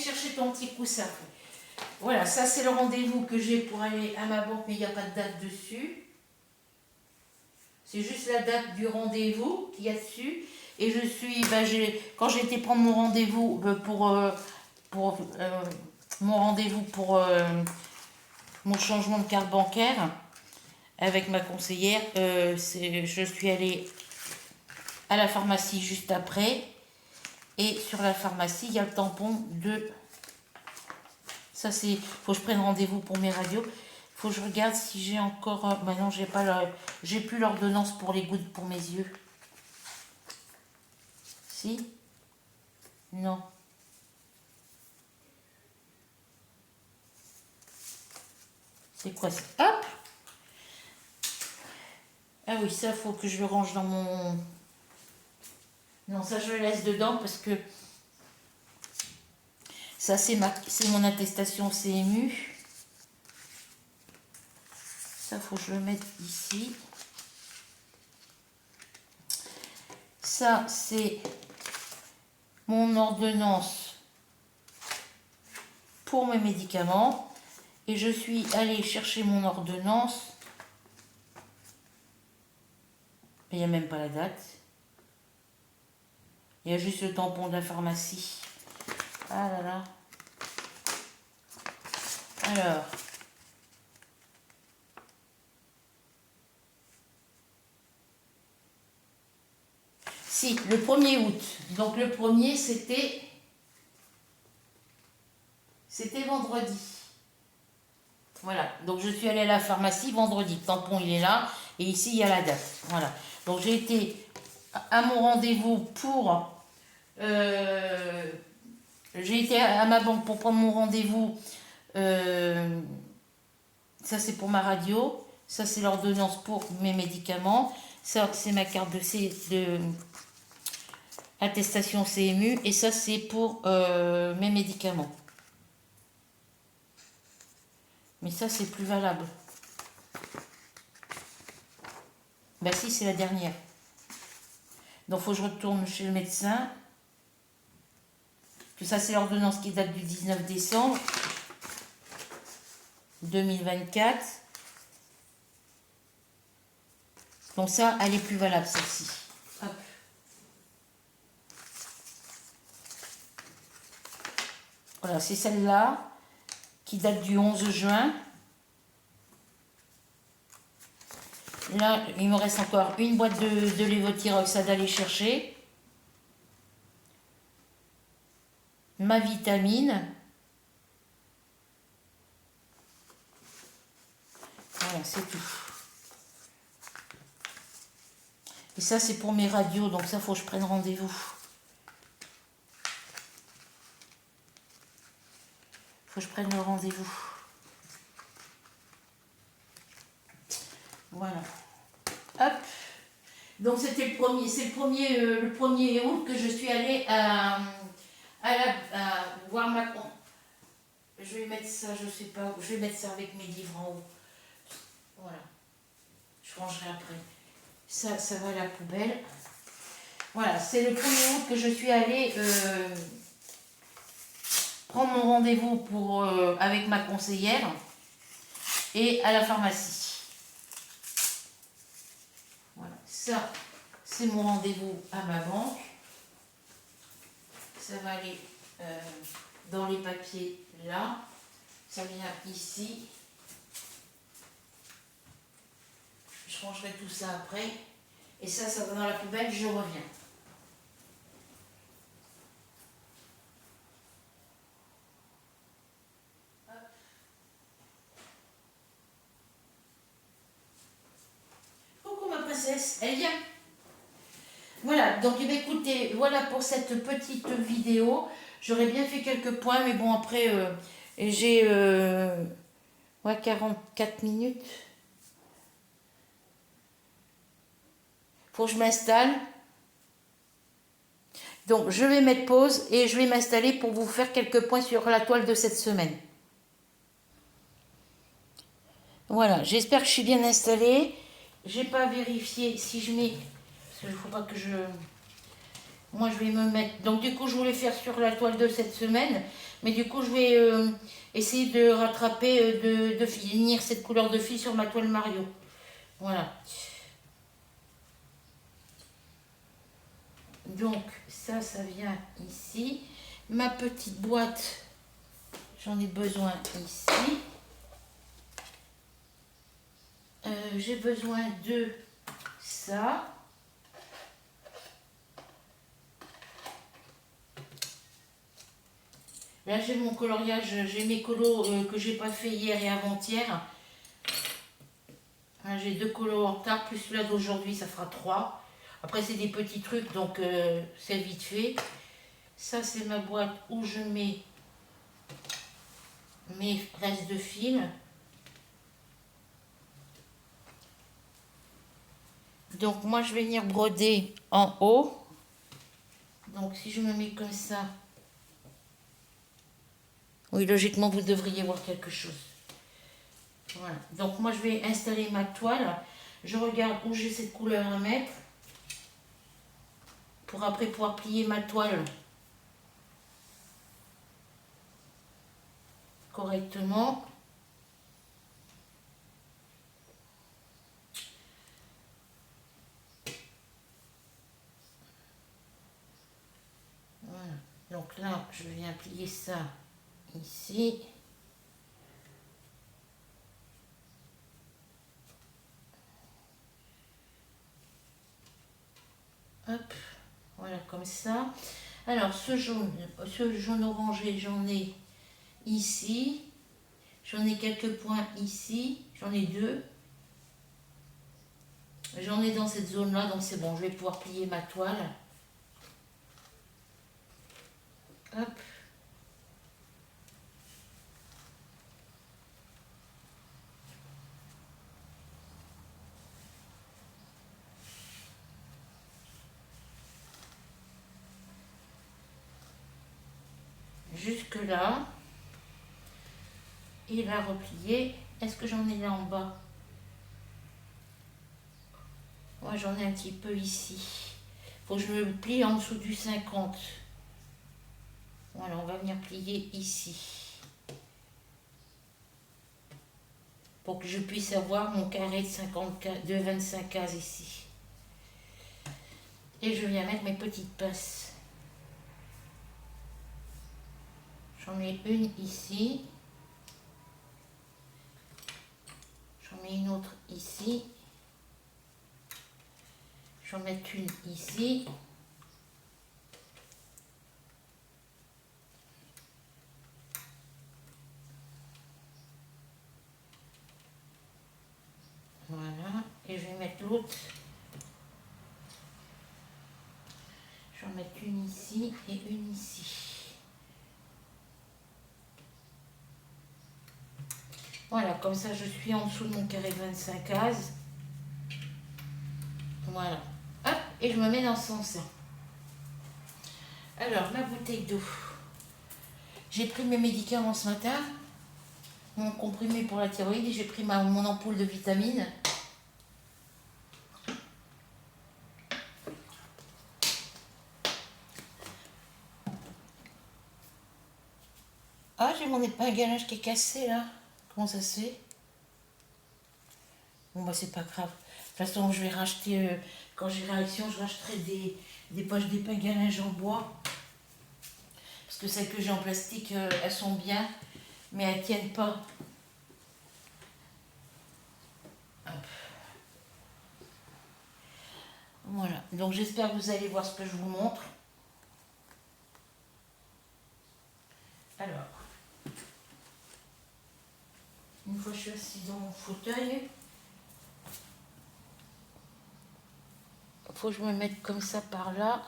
chercher ton petit coussin. Voilà, ça c'est le rendez-vous que j'ai pour aller à ma banque, mais il n'y a pas de date dessus. C'est juste la date du rendez-vous qu'il y a dessus. Et je suis, quand j'ai été prendre mon rendez-vous pour mon rendez-vous pour mon changement de carte bancaire avec ma conseillère, je suis allée à la pharmacie juste après. Et sur la pharmacie, il y a le tampon de... Ça, c'est... Faut que je prenne rendez-vous pour mes radios. Faut que je regarde si j'ai encore... Bah non, j'ai plus l'ordonnance pour les gouttes pour mes yeux. Si? Non. C'est quoi ça? Hop! Ah oui, ça, faut que je le range dans mon... Non, ça, je le laisse dedans parce que... Ça, c'est mon attestation CMU. Ça, faut que je le mette ici. Ça, c'est mon ordonnance pour mes médicaments. Et je suis allée chercher mon ordonnance. Il n'y a même pas la date. Il y a juste le tampon de la pharmacie. Ah là là. Alors. Si, le 1er août. Donc le premier, c'était vendredi. Voilà. Donc je suis allée à la pharmacie vendredi. Le tampon, il est là. Et ici, il y a la date. Voilà. Donc j'ai été à mon rendez-vous pour... j'ai été à ma banque pour prendre mon rendez-vous. Ça, c'est pour ma radio. Ça, c'est l'ordonnance pour mes médicaments. Ça, c'est ma carte de attestation CMU. Et ça, c'est pour mes médicaments. Mais ça, c'est plus valable. Bah si, c'est la dernière. Donc, il faut que je retourne chez le médecin. Que ça, c'est l'ordonnance qui date du 19 décembre 2024. Donc ça, elle est plus valable, celle-ci. Hop. Voilà, c'est celle-là qui date du 11 juin. Là, il me reste encore une boîte de lévothyrox à aller chercher. Ma vitamine. Voilà, c'est tout. Et ça, c'est pour mes radios, donc ça, faut que je prenne rendez-vous. Faut que je prenne le rendez-vous. Voilà. Hop. Donc c'était le premier, c'est le 1er août que je suis allée à voir ma... Je vais mettre ça, je sais pas, je vais mettre ça avec mes livres en haut. Voilà. Je rangerai après. Ça va à la poubelle. Voilà, c'est le 1er août que je suis allée prendre mon rendez-vous pour avec ma conseillère et à la pharmacie. Voilà, ça, c'est mon rendez-vous à ma banque. Ça va aller dans les papiers là. Ça vient ici. Je rangerai tout ça après. Et ça va dans la poubelle, je reviens. Coucou ma princesse, elle vient. Voilà, donc écoutez, voilà pour cette petite vidéo. J'aurais bien fait quelques points, mais bon après, j'ai 44 minutes. Faut que je m'installe. Donc je vais mettre pause et je vais m'installer pour vous faire quelques points sur la toile de cette semaine. Voilà, j'espère que je suis bien installée. J'ai pas vérifié si je mets... Parce qu'il ne faut pas que je... moi je vais me mettre... Donc du coup, je voulais faire sur la toile de cette semaine, mais du coup, je vais essayer de rattraper, de finir cette couleur de fil sur ma toile Mario. Voilà. Donc ça vient ici. Ma petite boîte, j'en ai besoin ici. J'ai besoin de ça. Là j'ai mon coloriage, j'ai mes colos que j'ai pas fait hier et avant-hier. J'ai 2 colos en retard, plus celui-là d'aujourd'hui, ça fera 3. Après c'est des petits trucs, donc c'est vite fait. Ça c'est ma boîte où je mets mes restes de fil. Donc moi je vais venir broder en haut. Donc si je me mets comme ça, oui logiquement vous devriez voir quelque chose. Voilà. Donc moi je vais installer ma toile. Je regarde où j'ai cette couleur à mettre. Pour après pouvoir plier ma toile correctement. Voilà. Donc là je viens plier ça ici. Hop, voilà comme ça. Alors ce jaune orangé, j'en ai ici. J'en ai quelques points ici. J'en ai 2. J'en ai dans cette zone-là, donc c'est bon. Je vais pouvoir plier ma toile. Hop. Jusque là. Et la replier. Est-ce que j'en ai là en bas? Moi j'en ai un petit peu ici. Faut que je me plie en dessous du 50. Voilà, on va venir plier ici. Pour que je puisse avoir mon carré de 25 cases ici. Et je viens mettre mes petites pinces. J'en mets une ici. J'en mets une autre ici. J'en mets une ici. Voilà. Et je vais mettre l'autre. J'en mets une ici et une ici. Voilà, comme ça je suis en dessous de mon carré de 25 cases. Voilà. Hop, et je me mets dans ce sens-là. Alors, ma bouteille d'eau. J'ai pris mes médicaments ce matin. Mon comprimé pour la thyroïde et j'ai pris mon ampoule de vitamines. Ah, j'ai mon épingle à linge qui est cassé là. Comment ça se fait? Bon, bah, c'est pas grave. De toute façon, je vais racheter, quand j'ai réaction, je rachèterai des poches d'épingle à linge en bois. Parce que celles que j'ai en plastique, elles sont bien, mais elles tiennent pas. Hop. Voilà. Donc, j'espère que vous allez voir ce que je vous montre. Alors, une fois que je suis assise dans mon fauteuil, il faut que je me mette comme ça par là.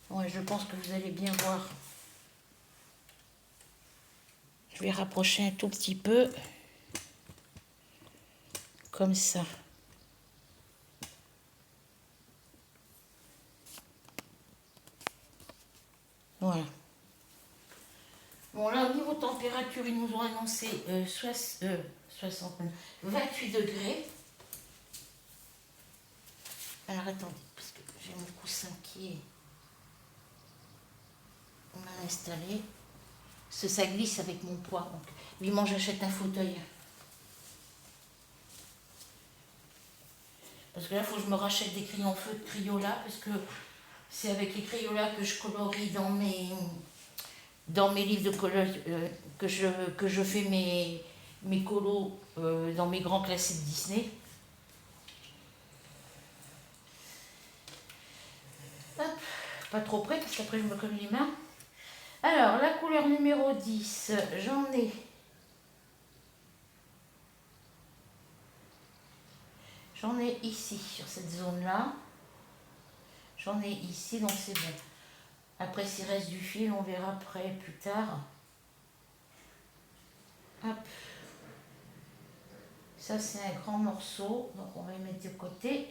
Ouais, je pense que vous allez bien voir. Je vais rapprocher un tout petit peu. Comme ça. Voilà. Bon, là, au niveau température, ils nous ont annoncé 28 degrés. Alors, attendez, parce que j'ai mon coussin qui est mal installé. Ça glisse avec mon poids. Donc, vivement, j'achète un fauteuil. Parce que là, il faut que je me rachète des crayons feu de Crayola, parce que c'est avec les Crayola que je colorie dans mes livres de couleurs, que je fais mes colos dans mes grands classiques Disney. Hop, pas trop près, parce qu'après je me colle les mains. Alors, la couleur numéro 10, j'en ai ici, sur cette zone-là. J'en ai ici, donc c'est bon. Après, s'il reste du fil, on verra après, plus tard. Hop. Ça, c'est un grand morceau, donc on va le mettre de côté.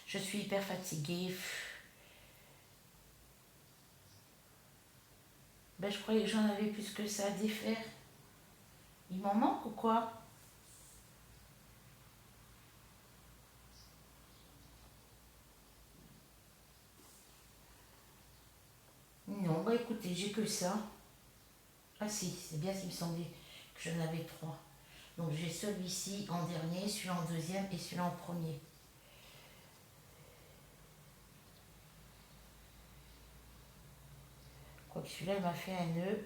Je suis hyper fatiguée. Ben, je croyais que j'en avais plus que ça à défaire. Il m'en manque ou quoi? Non, bah écoutez, j'ai que ça. Ah si, c'est bien s'il me semblait que j'en avais 3. Donc j'ai celui-ci en dernier, celui-là en deuxième et celui-là en premier. Quoique celui-là, il m'a fait un nœud.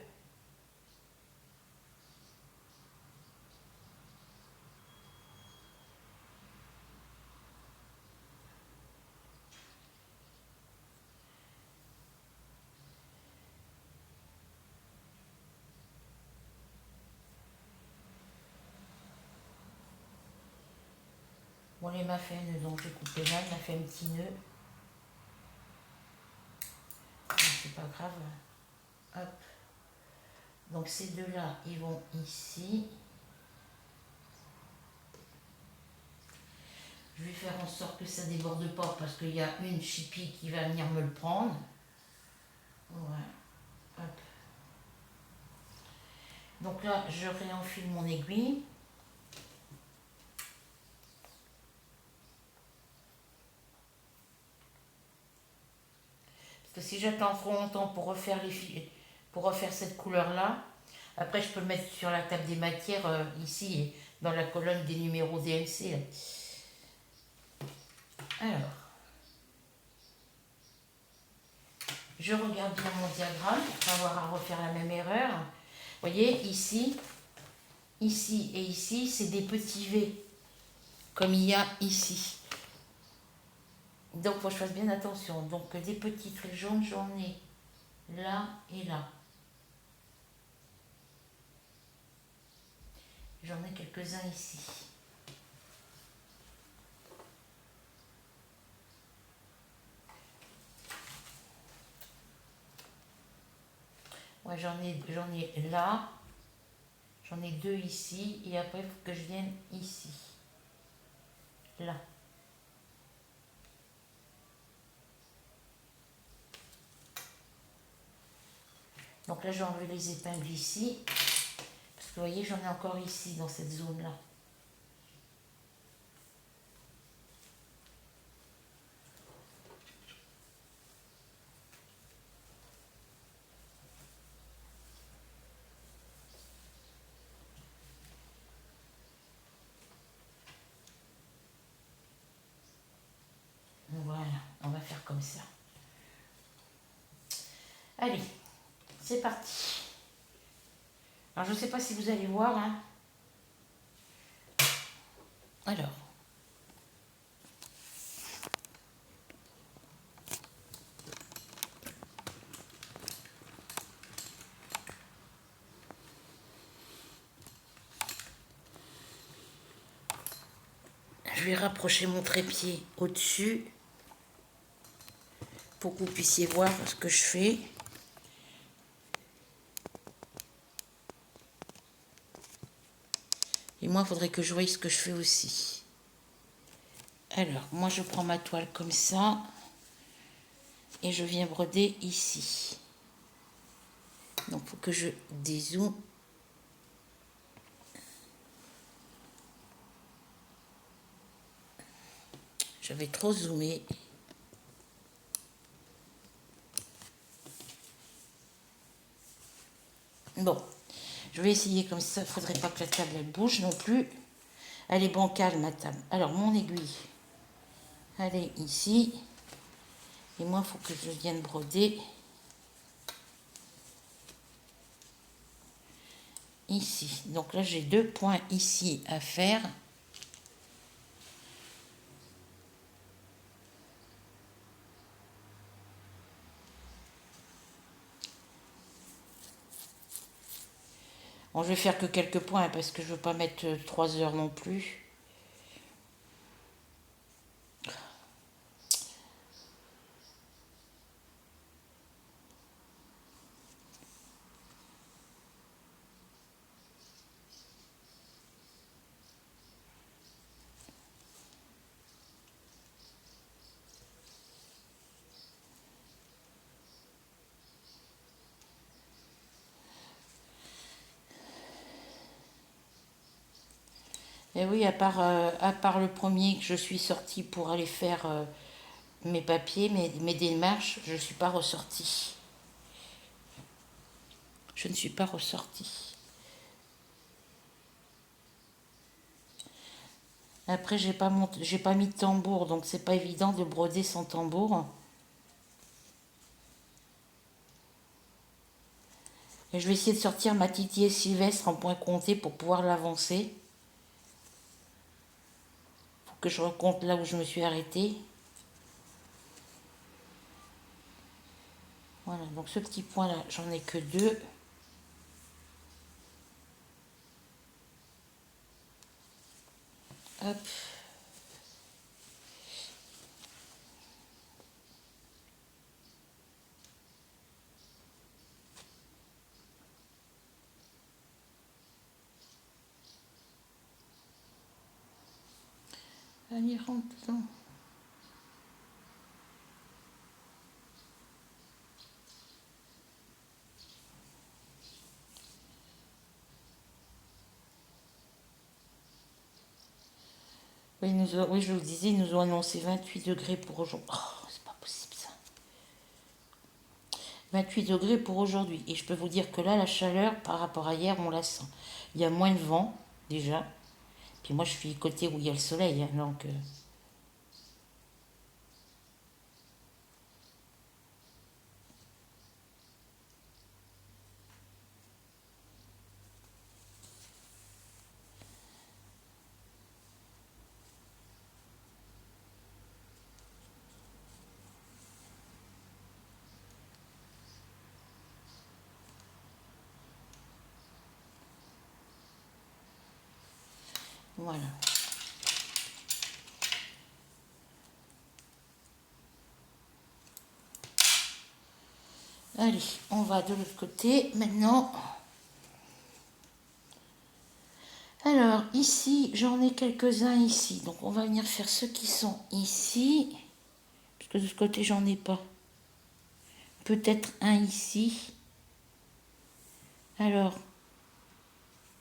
Bon, là, il m'a fait un nœud, donc j'ai coupé là, il m'a fait un petit nœud. C'est pas grave. Hop. Donc ces deux-là, ils vont ici. Je vais faire en sorte que ça ne déborde pas parce qu'il y a une chipie qui va venir me le prendre. Voilà. Hop. Donc là, je réenfile mon aiguille. Parce que si j'attends trop longtemps pour refaire les fils, pour refaire cette couleur-là, après je peux le mettre sur la table des matières ici, dans la colonne des numéros DMC. Alors, je regarde bien mon diagramme pour pas avoir à refaire la même erreur. Vous voyez, ici et ici, c'est des petits V, comme il y a ici. Donc, il faut que je fasse bien attention. Donc, des petits traits jaunes, j'en ai là et là. J'en ai quelques-uns ici. Ouais, j'en ai là. J'en ai 2 ici. Et après, il faut que je vienne ici. Là. Donc là, j'ai enlevé les épingles ici. Parce que vous voyez, j'en ai encore ici, dans cette zone-là. Voilà, on va faire comme ça. Allez, c'est parti. Alors, je ne sais pas si vous allez voir. Hein. Alors. Je vais rapprocher mon trépied au-dessus pour que vous puissiez voir ce que je fais. Et moi, il faudrait que je voie ce que je fais aussi. Alors, moi, je prends ma toile comme ça et je viens broder ici. Donc, il faut que je dézoome. J'avais trop zoomé. Bon, je vais essayer comme ça. Il ne faudrait pas que la table elle bouge non plus. Elle est bancale ma table. Alors mon aiguille, elle est ici. Et moi, il faut que je vienne broder ici. Donc là, j'ai 2 points ici à faire. Bon, je vais faire que quelques points parce que je ne veux pas mettre 3 heures non plus. Et oui, à part le premier que je suis sortie pour aller faire mes papiers, mes démarches, je ne suis pas ressortie. Je ne suis pas ressortie. Après, j'ai pas mis de tambour, donc c'est pas évident de broder sans tambour. Et je vais essayer de sortir ma titillée sylvestre en point compté pour pouvoir l'avancer. Faut que je recompte là où je me suis arrêtée. Voilà, donc ce petit point là, j'en ai que 2. Hop. Allez, rentre dedans. Oui, oui, je vous le disais, ils nous ont annoncé 28 degrés pour aujourd'hui. Oh, c'est pas possible ça. 28 degrés pour aujourd'hui. Et je peux vous dire que là, la chaleur, par rapport à hier, on la sent. Il y a moins de vent, déjà. Puis moi, je suis côté où il y a le soleil, hein, donc... Voilà. Allez, on va de l'autre côté maintenant. Alors, ici, j'en ai quelques-uns ici. Donc, on va venir faire ceux qui sont ici. Parce que de ce côté, j'en ai pas. Peut-être un ici. Alors,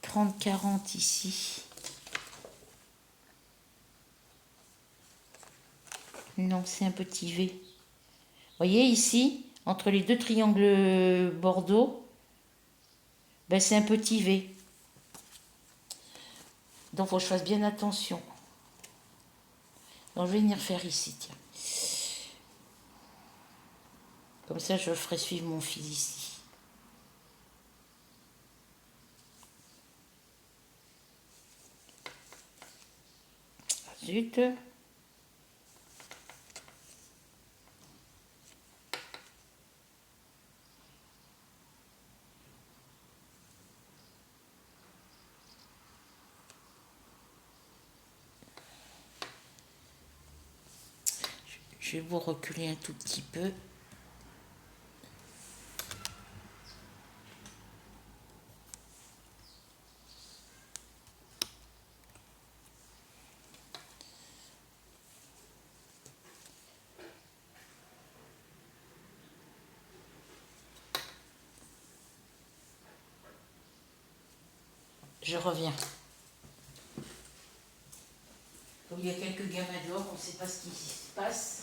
30-40 ici. Non, c'est un petit V. Vous voyez ici, entre les deux triangles bordeaux, ben c'est un petit V. Donc, il faut que je fasse bien attention. Donc, je vais venir faire ici, tiens. Comme ça, je ferai suivre mon fil ici. Zut. Je vais vous reculer un tout petit peu. Je reviens. Comme il y a quelques gamins dehors, on ne sait pas ce qui se passe.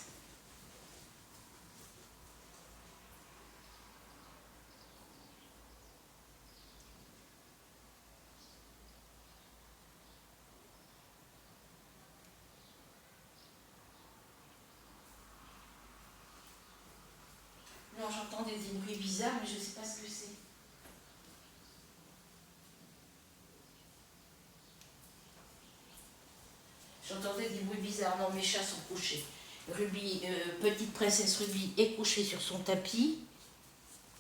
Non, j'entends des bruits bizarres, mais je ne sais pas ce que c'est. J'entendais des bruits bizarres. Non, mes chats sont couchés. Ruby, petite princesse Ruby est couchée sur son tapis,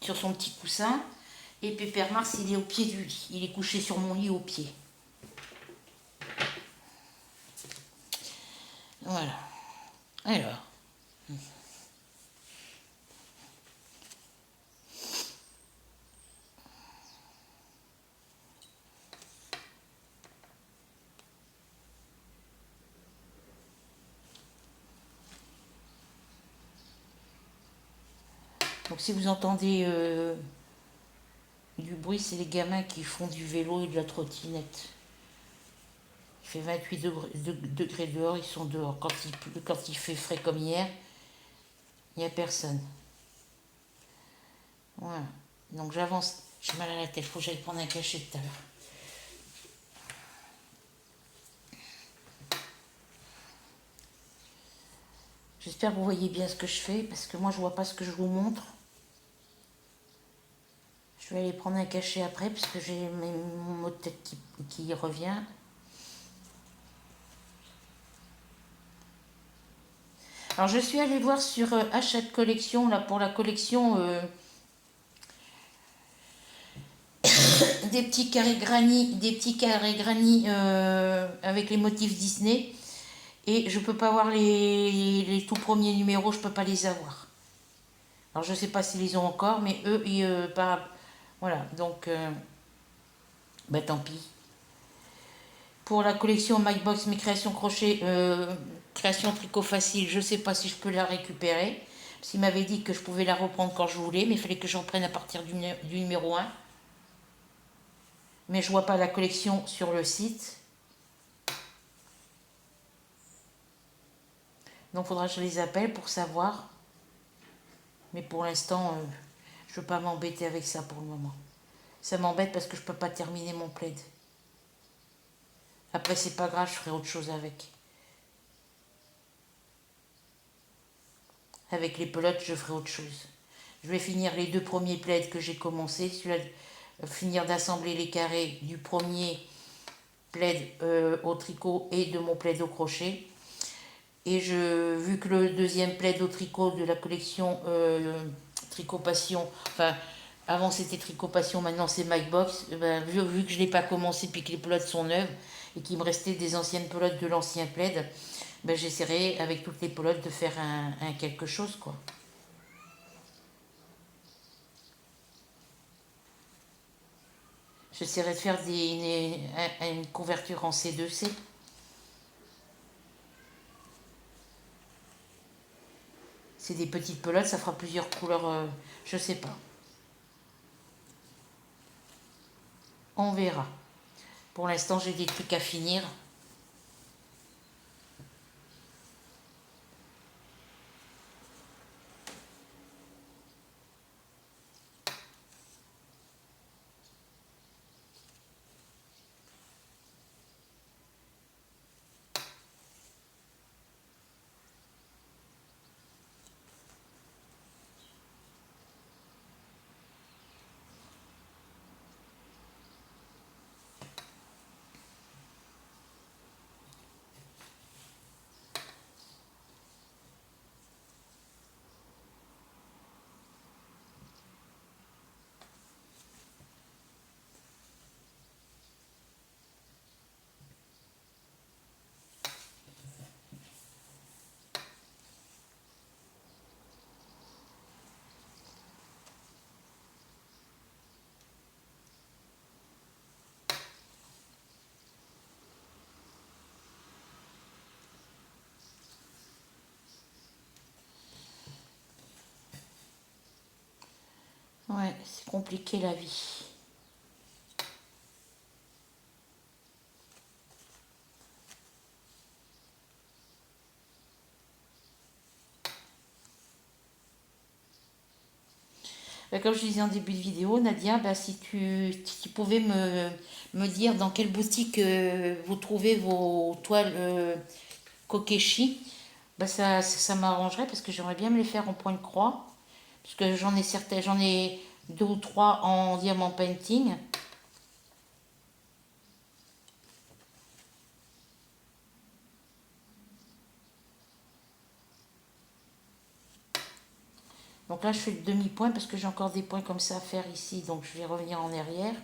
sur son petit coussin. Et Pépère Mars, il est au pied du lit. Il est couché sur mon lit au pied. Voilà. Alors. Donc si vous entendez du bruit, c'est les gamins qui font du vélo et de la trottinette. Il fait 28 degrés dehors, ils sont dehors. Quand il fait frais comme hier, il n'y a personne. Voilà. Donc j'avance. J'ai mal à la tête, il faut que j'aille prendre un cachet tout à l'heure. J'espère que vous voyez bien ce que je fais, parce que moi je vois pas ce que je vous montre. Je vais aller prendre un cachet après, parce que j'ai mon mot de tête qui revient. Alors je suis allée voir sur achat de collection, là pour la collection des petits carrés granit avec les motifs Disney. Et je peux pas voir les tout premiers numéros, je peux pas les avoir. Alors je sais pas s'ils les ont encore, mais eux, voilà, donc bah tant pis. Pour la collection MyBox, mes créations crochet, création tricot facile, je sais pas si je peux la récupérer. Parce qu'il m'avait dit que je pouvais la reprendre quand je voulais, mais il fallait que j'en prenne à partir du numéro 1. Mais je vois pas la collection sur le site. Donc il faudra que je les appelle pour savoir. Mais pour l'instant, je ne veux pas m'embêter avec ça pour le moment. Ça m'embête parce que je ne peux pas terminer mon plaid. Après, c'est pas grave, je ferai autre chose avec. Avec les pelotes, je ferai autre chose. Je vais finir les 2 premiers plaids que j'ai commencé. Celui-là, finir d'assembler les carrés du premier plaid au tricot et de mon plaid au crochet. Et vu que le deuxième plaid au tricot de la collection Tricot Passion, enfin avant c'était Tricot Passion, maintenant c'est MyBox, ben, vu que je ne l'ai pas commencé puis que les pelotes sont neuves et qu'il me restait des anciennes pelotes de l'ancien plaid, ben, j'essaierai avec toutes les pelotes de faire un quelque chose quoi. J'essaierai de faire une couverture en C2C. C'est des petites pelotes, ça fera plusieurs couleurs, je sais pas. On verra. Pour l'instant, j'ai des trucs à finir. Ouais, c'est compliqué la vie. Comme je disais en début de vidéo, Nadia, bah, si tu pouvais me dire dans quelle boutique vous trouvez vos toiles Kokeshi, bah, ça m'arrangerait parce que j'aimerais bien me les faire en point de croix. Parce que j'en ai deux ou trois en diamant painting. Donc là, je fais le demi-point parce que j'ai encore des points comme ça à faire ici. Donc je vais revenir en arrière.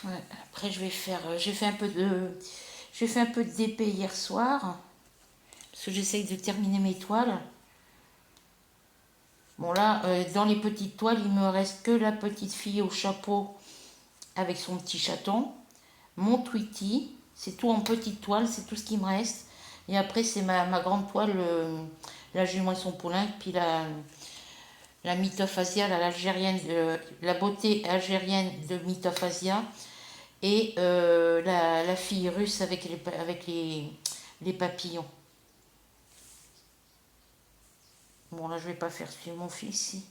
Ouais, après, j'ai fait un peu de DP hier soir parce que j'essaye de terminer mes toiles. Bon là, dans les petites toiles, il me reste que la petite fille au chapeau avec son petit chaton, mon Tweety, c'est tout en petite toile, c'est tout ce qui me reste. Et après, c'est ma grande toile, la jument et son poulain, puis la Mythophasia, l'algérienne, la beauté algérienne de Mythophasia, et la fille russe avec les papillons. Bon, là, je vais pas faire suivre mon fil ici.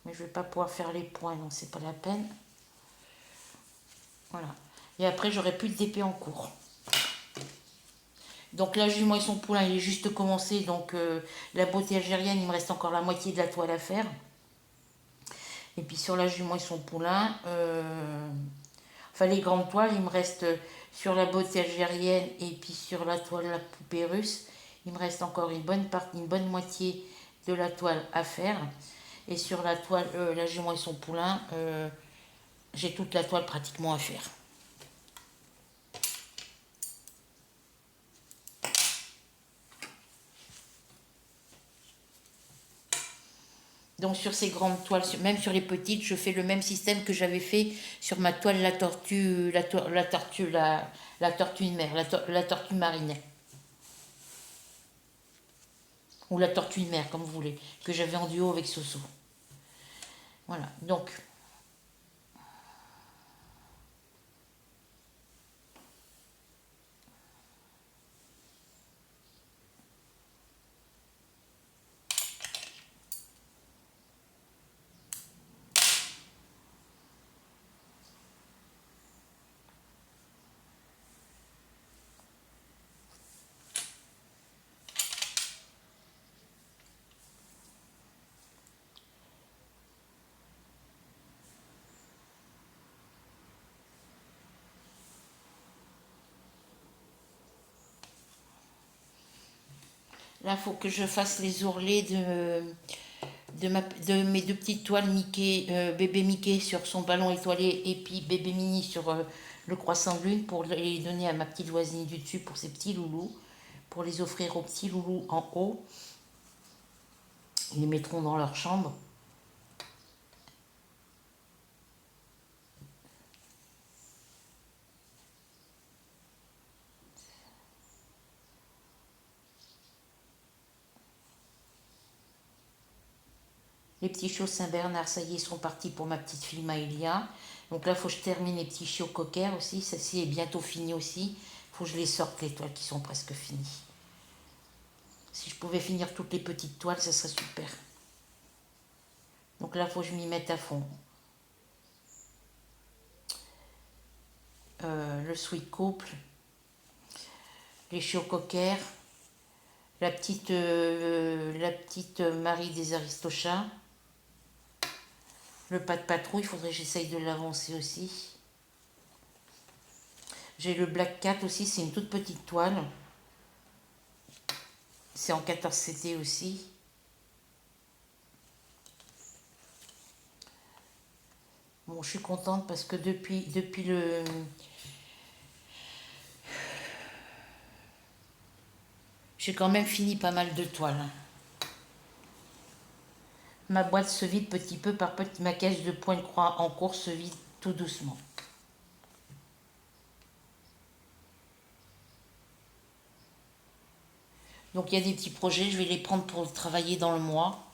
Mais je vais pas pouvoir faire les points, donc c'est pas la peine. Voilà. Et après, j'aurai plus de DP en cours. Donc la jument et son poulain, il est juste commencé. Donc la beauté algérienne, il me reste encore la moitié de la toile à faire. Et puis sur la jument et son poulain, enfin les grandes toiles, il me reste sur la beauté algérienne et puis sur la toile la poupée russe, il me reste encore une bonne partie, une bonne moitié de la toile à faire. Et sur la toile, la jument et son poulain, j'ai toute la toile pratiquement à faire. Donc sur ces grandes toiles, même sur les petites, je fais le même système que j'avais fait sur ma toile la tortue, la tortue de mer, la tortue marine. Ou la tortue de mer, comme vous voulez, que j'avais en duo avec Soso. Voilà, donc Là, il faut que je fasse les ourlets de mes deux petites toiles Mickey, bébé Mickey sur son ballon étoilé et puis bébé Mini sur le croissant de lune pour les donner à ma petite voisine du dessus pour ses petits loulous, pour les offrir aux petits loulous en haut. Ils les mettront dans leur chambre. Les petits chiots Saint-Bernard, ça y est, sont partis pour ma petite fille Maëlia. Donc là, il faut que je termine les petits chiots coquers aussi. Celle-ci est bientôt finie aussi. Il faut que je les sorte, les toiles qui sont presque finies. Si je pouvais finir toutes les petites toiles, ça serait super. Donc là, il faut que je m'y mette à fond. Le sweet couple, les chiots coquers, la petite Marie des Aristochats, le pas de patrouille, il faudrait que j'essaye de l'avancer aussi. J'ai le Black Cat aussi, c'est une toute petite toile. C'est en 14 CT aussi. Bon, je suis contente parce que depuis le... J'ai quand même fini pas mal de toiles. Ma boîte se vide petit peu par petit. Ma caisse de point de croix en cours se vide tout doucement. Donc il y a des petits projets, je vais les prendre pour travailler dans le mois.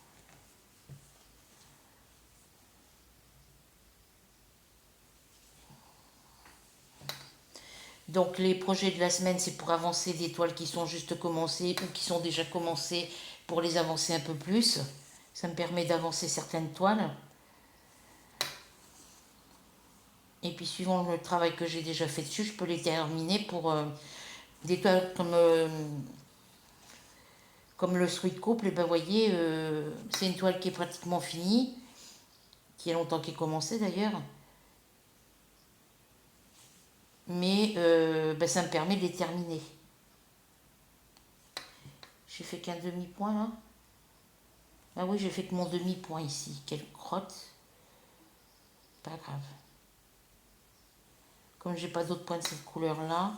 Donc les projets de la semaine, c'est pour avancer des toiles qui sont juste commencées ou qui sont déjà commencées pour les avancer un peu plus. Ça me permet d'avancer certaines toiles. Et puis suivant le travail que j'ai déjà fait dessus, je peux les terminer pour des toiles comme le Sweet Couple. Et ben voyez, c'est une toile qui est pratiquement finie, qui a longtemps qu'elle est commencée d'ailleurs. Mais ben, ça me permet de les terminer. J'ai fait qu'un demi-point là. Ah oui, j'ai fait que mon demi-point ici. Quelle crotte. Pas grave. Comme j'ai pas d'autres points de cette couleur là.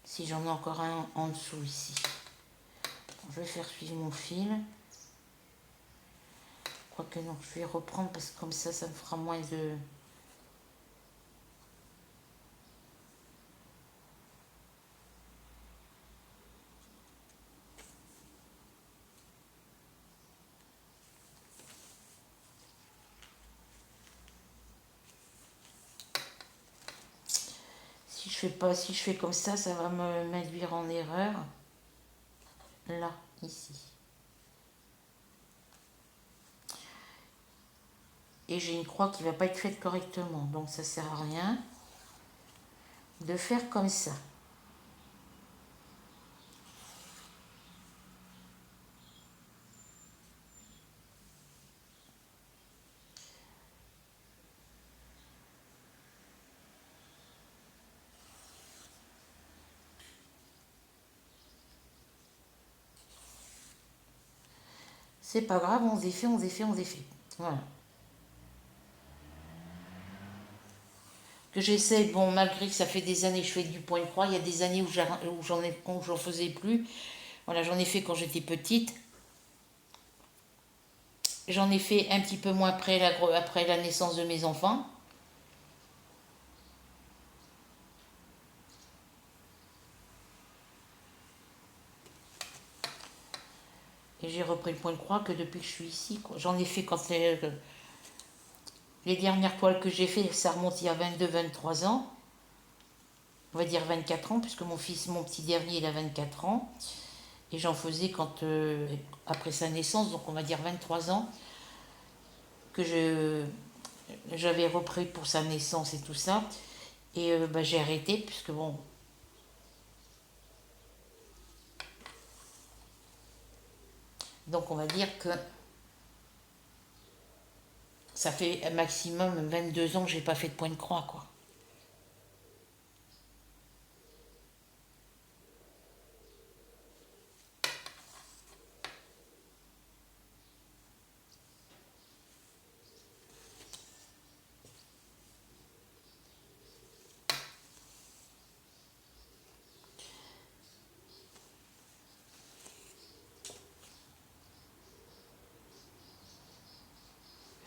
Si j'en ai encore un en dessous ici. Je vais faire suivre mon fil. Quoique non, je vais reprendre parce que comme ça me fera moins de... Si je fais comme ça va m'induire en erreur. Là, ici. Et j'ai une croix qui ne va pas être faite correctement. Donc ça sert à rien de faire comme ça. C'est pas grave, on défait, on défait, on défait. Voilà. Que j'essaie, bon, malgré que ça fait des années que je fais du point de croix, il y a des années où j'en faisais plus. Voilà, j'en ai fait quand j'étais petite. J'en ai fait un petit peu moins après la naissance de mes enfants. Et j'ai repris le point de croix que depuis que je suis ici. J'en ai fait quand les dernières toiles que j'ai fait, ça remonte il y a 22-23 ans. On va dire 24 ans, puisque mon petit dernier, il a 24 ans. Et j'en faisais après sa naissance, donc on va dire 23 ans, que j'avais repris pour sa naissance et tout ça. Et bah, j'ai arrêté, puisque bon... Donc on va dire que ça fait un maximum 22 ans que j'ai pas fait de point de croix, quoi.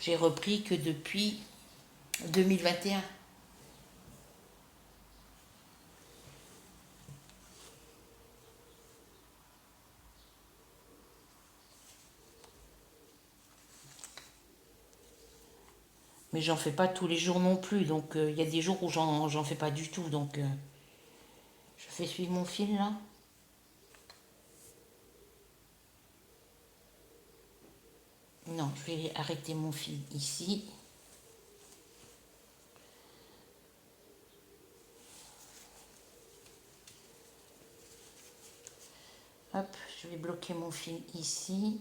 j'ai repris que depuis 2021. Mais j'en fais pas tous les jours non plus, donc il y a des jours où j'en fais pas du tout, donc je fais suivre mon fil là. Non, je vais arrêter mon fil ici. Hop, je vais bloquer mon fil ici.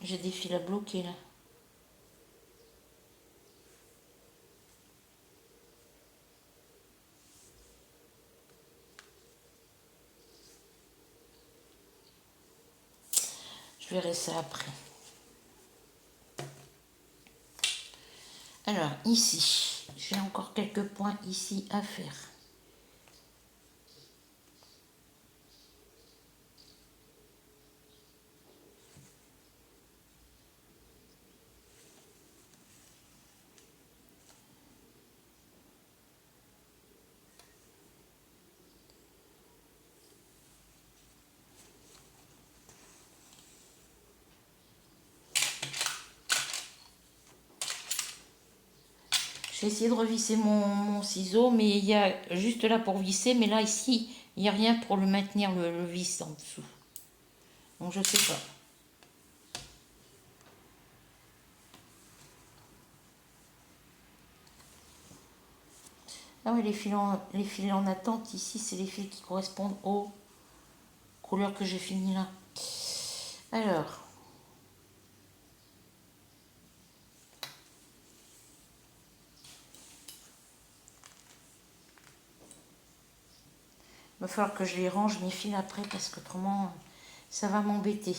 J'ai des fils à bloquer là. Je verrai ça après. Alors ici, j'ai encore quelques points ici à faire. J'ai essayé de revisser mon ciseau, mais il y a juste là pour visser, mais là ici, il n'y a rien pour le maintenir le vis en dessous. Donc je sais pas. Ah oui, les fils en attente ici, c'est les fils qui correspondent aux couleurs que j'ai fini là. Alors, il va falloir que je les range mes fils après parce qu'autrement, ça va m'embêter.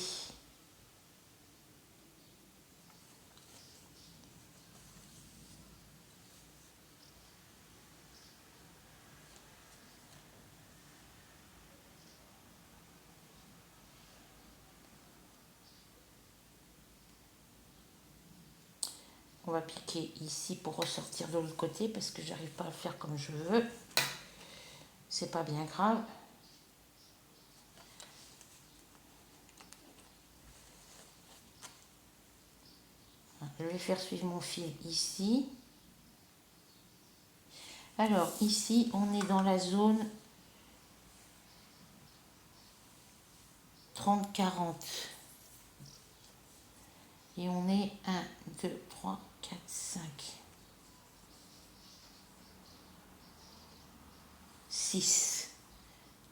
On va piquer ici pour ressortir de l'autre côté parce que j'arrive pas à le faire comme je veux. C'est pas bien grave. Je vais faire suivre mon fil ici. Alors ici, on est dans la zone 30-40. Et on est 1, 2, 3, 4, 5, 6.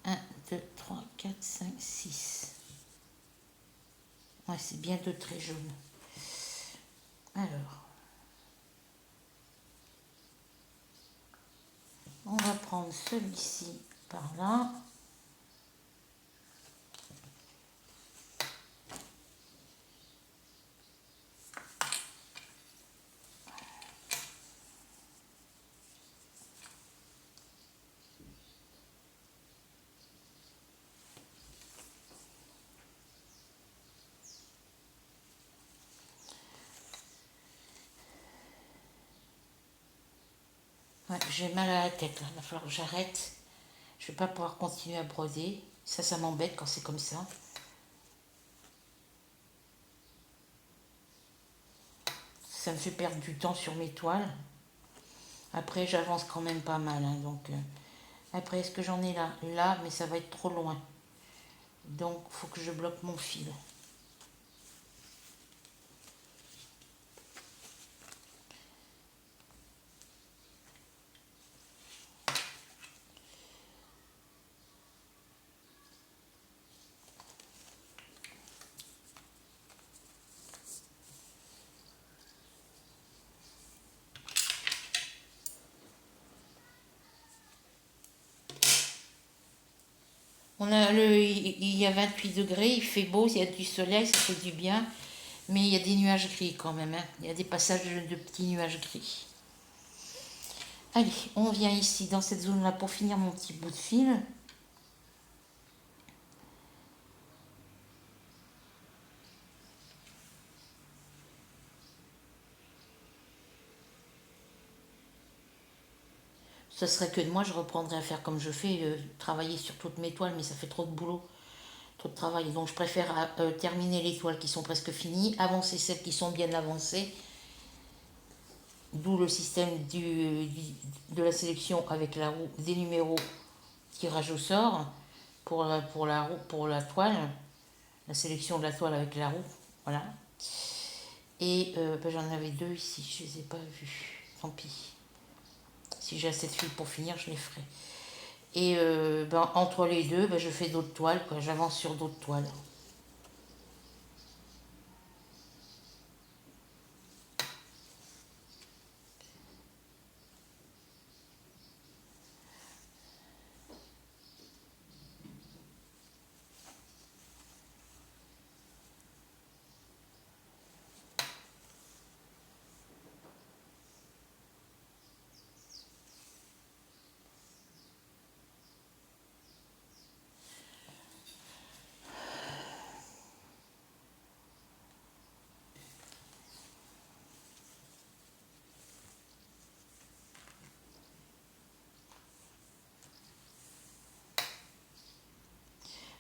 1, 2, 3, 4, 5, 6. Ouais, c'est bien deux traits jaunes. Alors, on va prendre celui-ci par là. Ouais, j'ai mal à la tête, là. Il va falloir que j'arrête. Je vais pas pouvoir continuer à broder. Ça m'embête quand c'est comme ça. Ça me fait perdre du temps sur mes toiles. Après, j'avance quand même pas mal. Hein, donc, après, est-ce que j'en ai là? Là, mais ça va être trop loin. Donc, il faut que je bloque mon fil. Il y a 28 degrés, il fait beau, il y a du soleil, ça fait du bien. Mais il y a des nuages gris quand même, hein. Il y a des passages de petits nuages gris. Allez, on vient ici dans cette zone-là pour finir mon petit bout de fil. Ce serait que de moi, je reprendrais à faire comme je fais, travailler sur toutes mes toiles, mais ça fait trop de boulot, trop de travail. Donc je préfère terminer les toiles qui sont presque finies, avancer celles qui sont bien avancées, d'où le système de la sélection avec la roue des numéros tirage au sort pour la toile, la sélection de la toile avec la roue, voilà. Et ben, j'en avais deux ici, je les ai pas vus, tant pis. Si j'ai assez de fil pour finir, je les ferai. Et ben, entre les deux, ben, je fais d'autres toiles, quoi. J'avance sur d'autres toiles.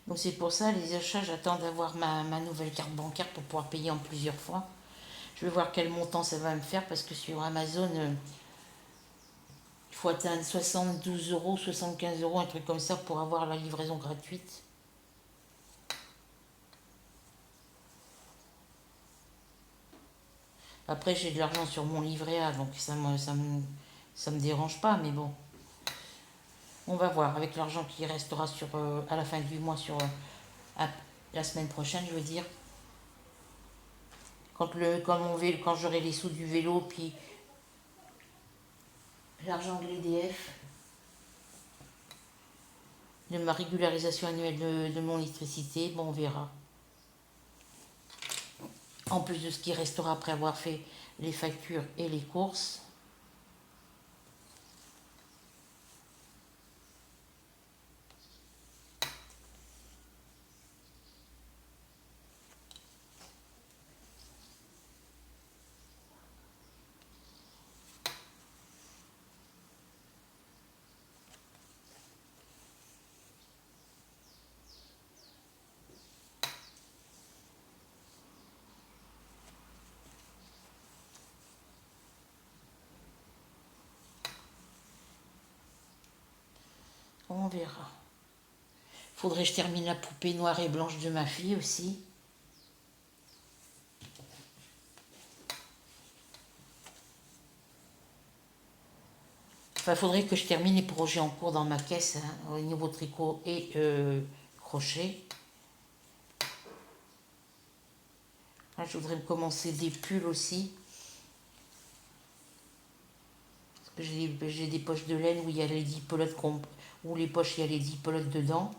Donc c'est pour ça, les achats, j'attends d'avoir ma nouvelle carte bancaire pour pouvoir payer en plusieurs fois. Je vais voir quel montant ça va me faire parce que sur Amazon, il faut atteindre 72 euros, 75 euros, un truc comme ça pour avoir la livraison gratuite. Après, j'ai de l'argent sur mon livret A, donc ça me dérange pas, mais bon. On va voir avec l'argent qui restera à la fin du mois, la semaine prochaine, je veux dire. Quand j'aurai les sous du vélo, puis l'argent de l'EDF, de ma régularisation annuelle de mon électricité, bon, on verra. En plus de ce qui restera après avoir fait les factures et les courses. On verra. Faudrait que je termine la poupée noire et blanche de ma fille aussi. Enfin, faudrait que je termine les projets en cours dans ma caisse, hein, au niveau tricot et crochet. Là, je voudrais commencer des pulls aussi. Parce que j'ai des poches de laine où il y a les 10 pelotes, où les poches, il y a les 10 pelotes dedans.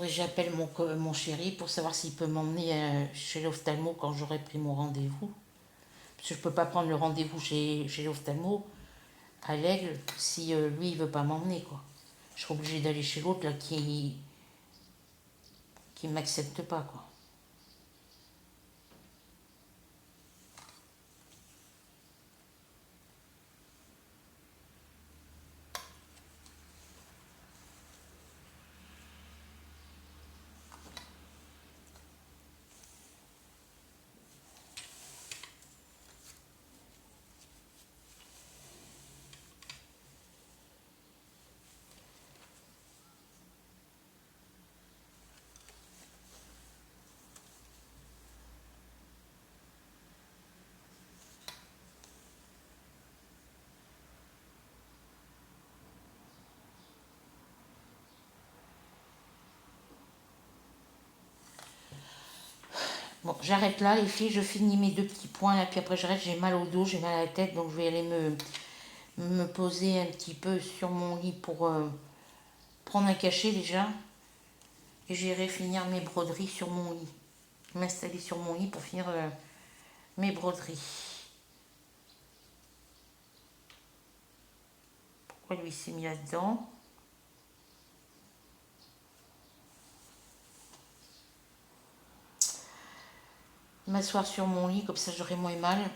J'appelle mon chéri pour savoir s'il peut m'emmener chez l'ophtalmo quand j'aurai pris mon rendez-vous. Parce que je ne peux pas prendre le rendez-vous chez l'ophtalmo à l'Aigle si lui il veut pas m'emmener, quoi. Je serai obligée d'aller chez l'autre là qui m'accepte pas, quoi. j'arrête là les filles, je finis mes 2 petits points là, puis après j'arrête, j'ai mal au dos, j'ai mal à la tête, donc je vais aller me poser un petit peu sur mon lit pour prendre un cachet déjà. Et j'irai finir mes broderies sur mon lit. M'installer sur mon lit pour finir mes broderies. Pourquoi lui s'est mis là-dedans? M'asseoir sur mon lit, comme ça j'aurai moins mal.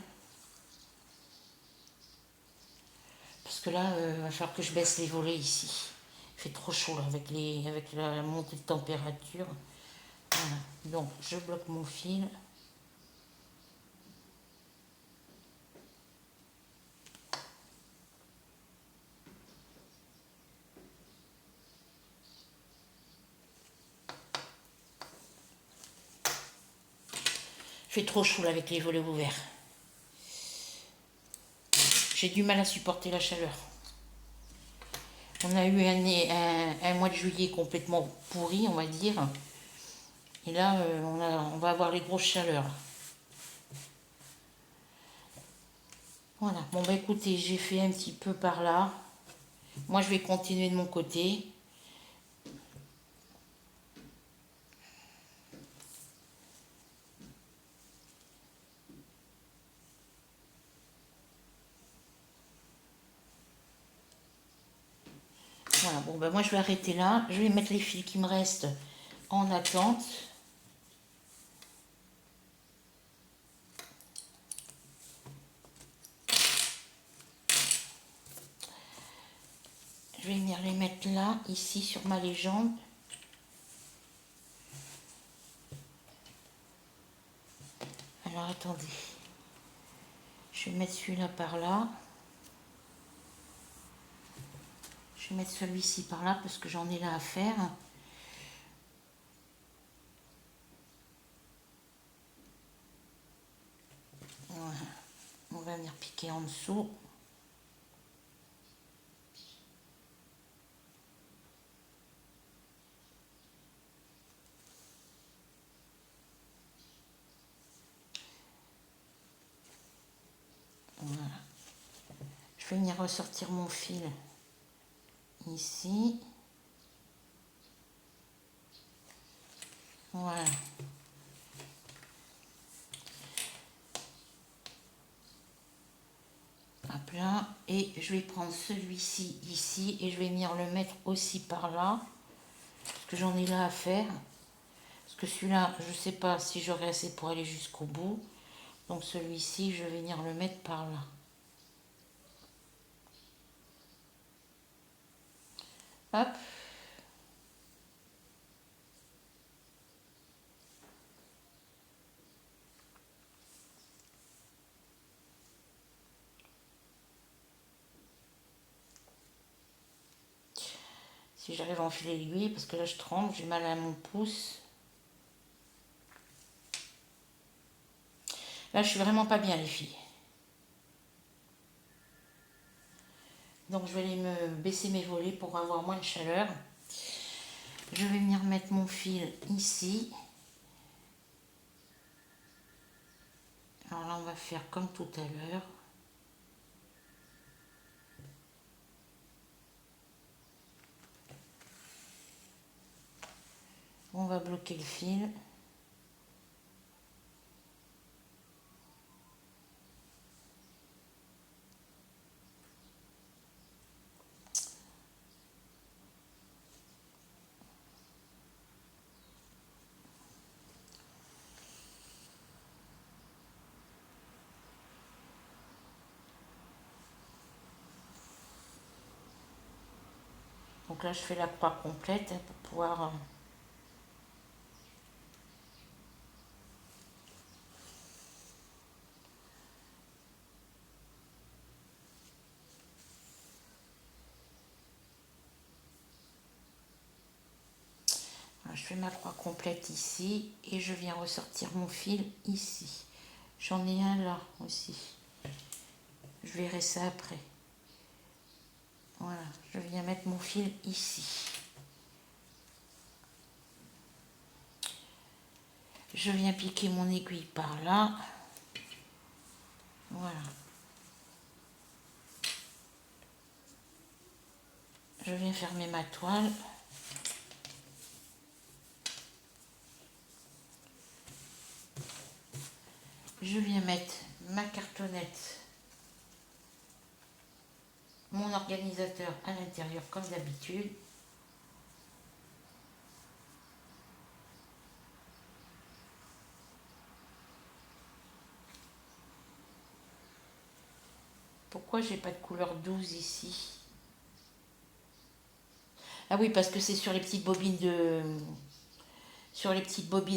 Parce que là, il va falloir que je baisse les volets ici. Il fait trop chaud là, avec la montée de température. Voilà. Donc je bloque mon fil. Il fait trop chaud là avec les volets ouverts. J'ai du mal à supporter la chaleur. On a eu un mois de juillet complètement pourri, on va dire. Et là, on va avoir les grosses chaleurs. Voilà. Bon, bah écoutez, j'ai fait un petit peu par là. Moi, je vais continuer de mon côté. Voilà. Bon, bah moi, je vais arrêter là. Je vais mettre les fils qui me restent en attente. Je vais venir les mettre là, ici, sur ma légende. Alors, attendez. Je vais mettre celui-là par là. Je vais mettre celui-ci par là parce que j'en ai là à faire. Voilà. On va venir piquer en dessous. Voilà. Je vais venir ressortir mon fil ici. Voilà. Hop là. Et je vais prendre celui-ci ici et je vais venir le mettre aussi par là. Parce que j'en ai là à faire. Parce que celui-là, je ne sais pas si j'aurai assez pour aller jusqu'au bout. Donc celui-ci, je vais venir le mettre par là. Hop. Si j'arrive à enfiler l'aiguille, parce que là je tremble, j'ai mal à mon pouce. Là je suis vraiment pas bien les filles. Donc je vais aller me baisser mes volets pour avoir moins de chaleur. Je vais venir mettre mon fil ici. Alors là on va faire comme tout à l'heure. On va bloquer le fil. Donc là je fais la croix complète pour pouvoir... je fais ma croix complète ici et je viens ressortir mon fil ici. J'en ai un là aussi. Je verrai ça après. Voilà, je viens mettre mon fil ici. Je viens piquer mon aiguille par là. Voilà. Je viens fermer ma toile. Je viens mettre ma cartonnette, mon organisateur à l'intérieur comme d'habitude. Pourquoi j'ai pas de couleur 12 ici? Ah oui, parce que c'est sur les petites bobines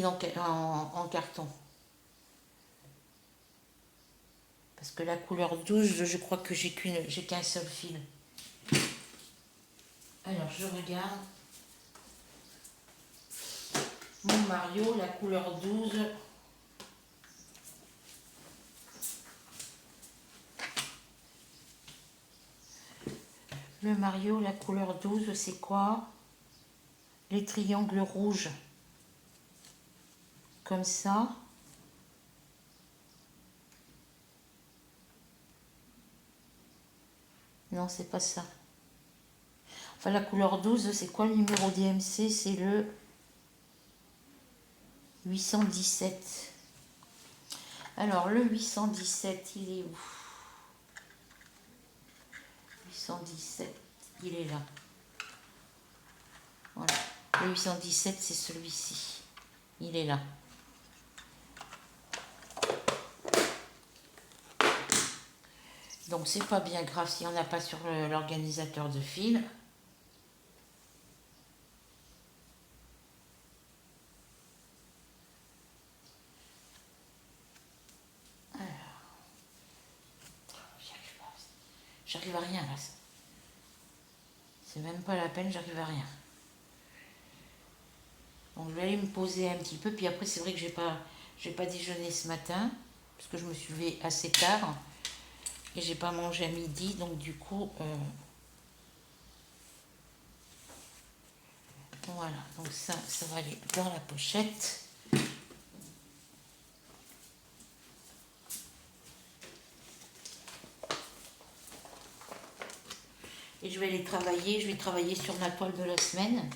en carton. Parce que la couleur 12, je crois que j'ai qu'un seul fil. Alors, je regarde. Mon Mario, la couleur 12. Le Mario, la couleur 12, c'est quoi? Les triangles rouges. Comme ça. Non, c'est pas ça. Enfin, la couleur 12, c'est quoi le numéro DMC? C'est le 817. Alors, le 817, il est où? 817, il est là. Voilà. Le 817, c'est celui-ci. Il est là. Donc, c'est pas bien grave s'il n'y en a pas sur l'organisateur de fil. J'arrive à rien là. C'est même pas la peine, j'arrive à rien. Donc je vais aller me poser un petit peu. Puis après, c'est vrai que j'ai pas déjeuné ce matin. Parce que je me suis levée assez tard. Et j'ai pas mangé à midi. Donc du coup, voilà. Donc ça va aller dans la pochette. Et je vais aller travailler. Je vais travailler sur ma toile de la semaine.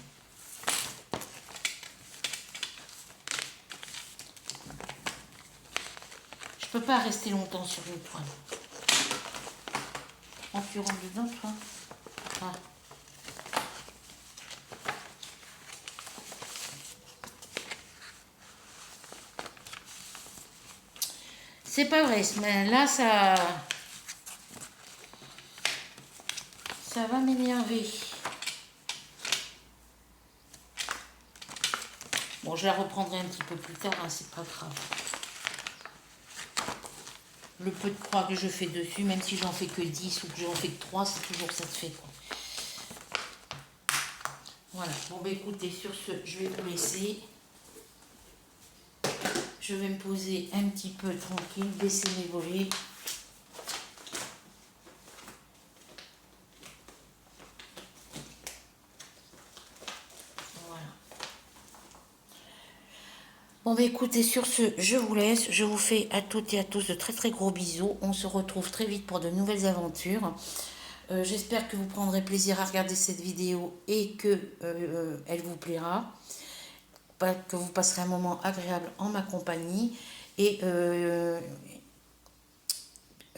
Je peux pas rester longtemps sur une toile. Oh, tu rentres dedans, toi? Ah. C'est pas vrai, mais là, ça va m'énerver. Bon, je la reprendrai un petit peu plus tard, hein, c'est pas grave. Le peu de croix que je fais dessus, même si j'en fais que 10 ou que j'en fais que 3, c'est toujours ça de fait, quoi. Voilà. Bon, bah écoutez, sur ce, je vais vous laisser. Je vais me poser un petit peu tranquille, baisser mes volets. Voilà. Bon, bah écoutez, sur ce, je vous laisse. Je vous fais à toutes et à tous de très très gros bisous. On se retrouve très vite pour de nouvelles aventures. J'espère que vous prendrez plaisir à regarder cette vidéo et que elle vous plaira. Que vous passerez un moment agréable en ma compagnie. Et je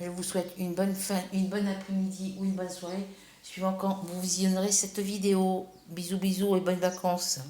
vous souhaite une bonne après-midi ou une bonne soirée, suivant quand vous visionnerez cette vidéo. Bisous bisous et bonnes vacances.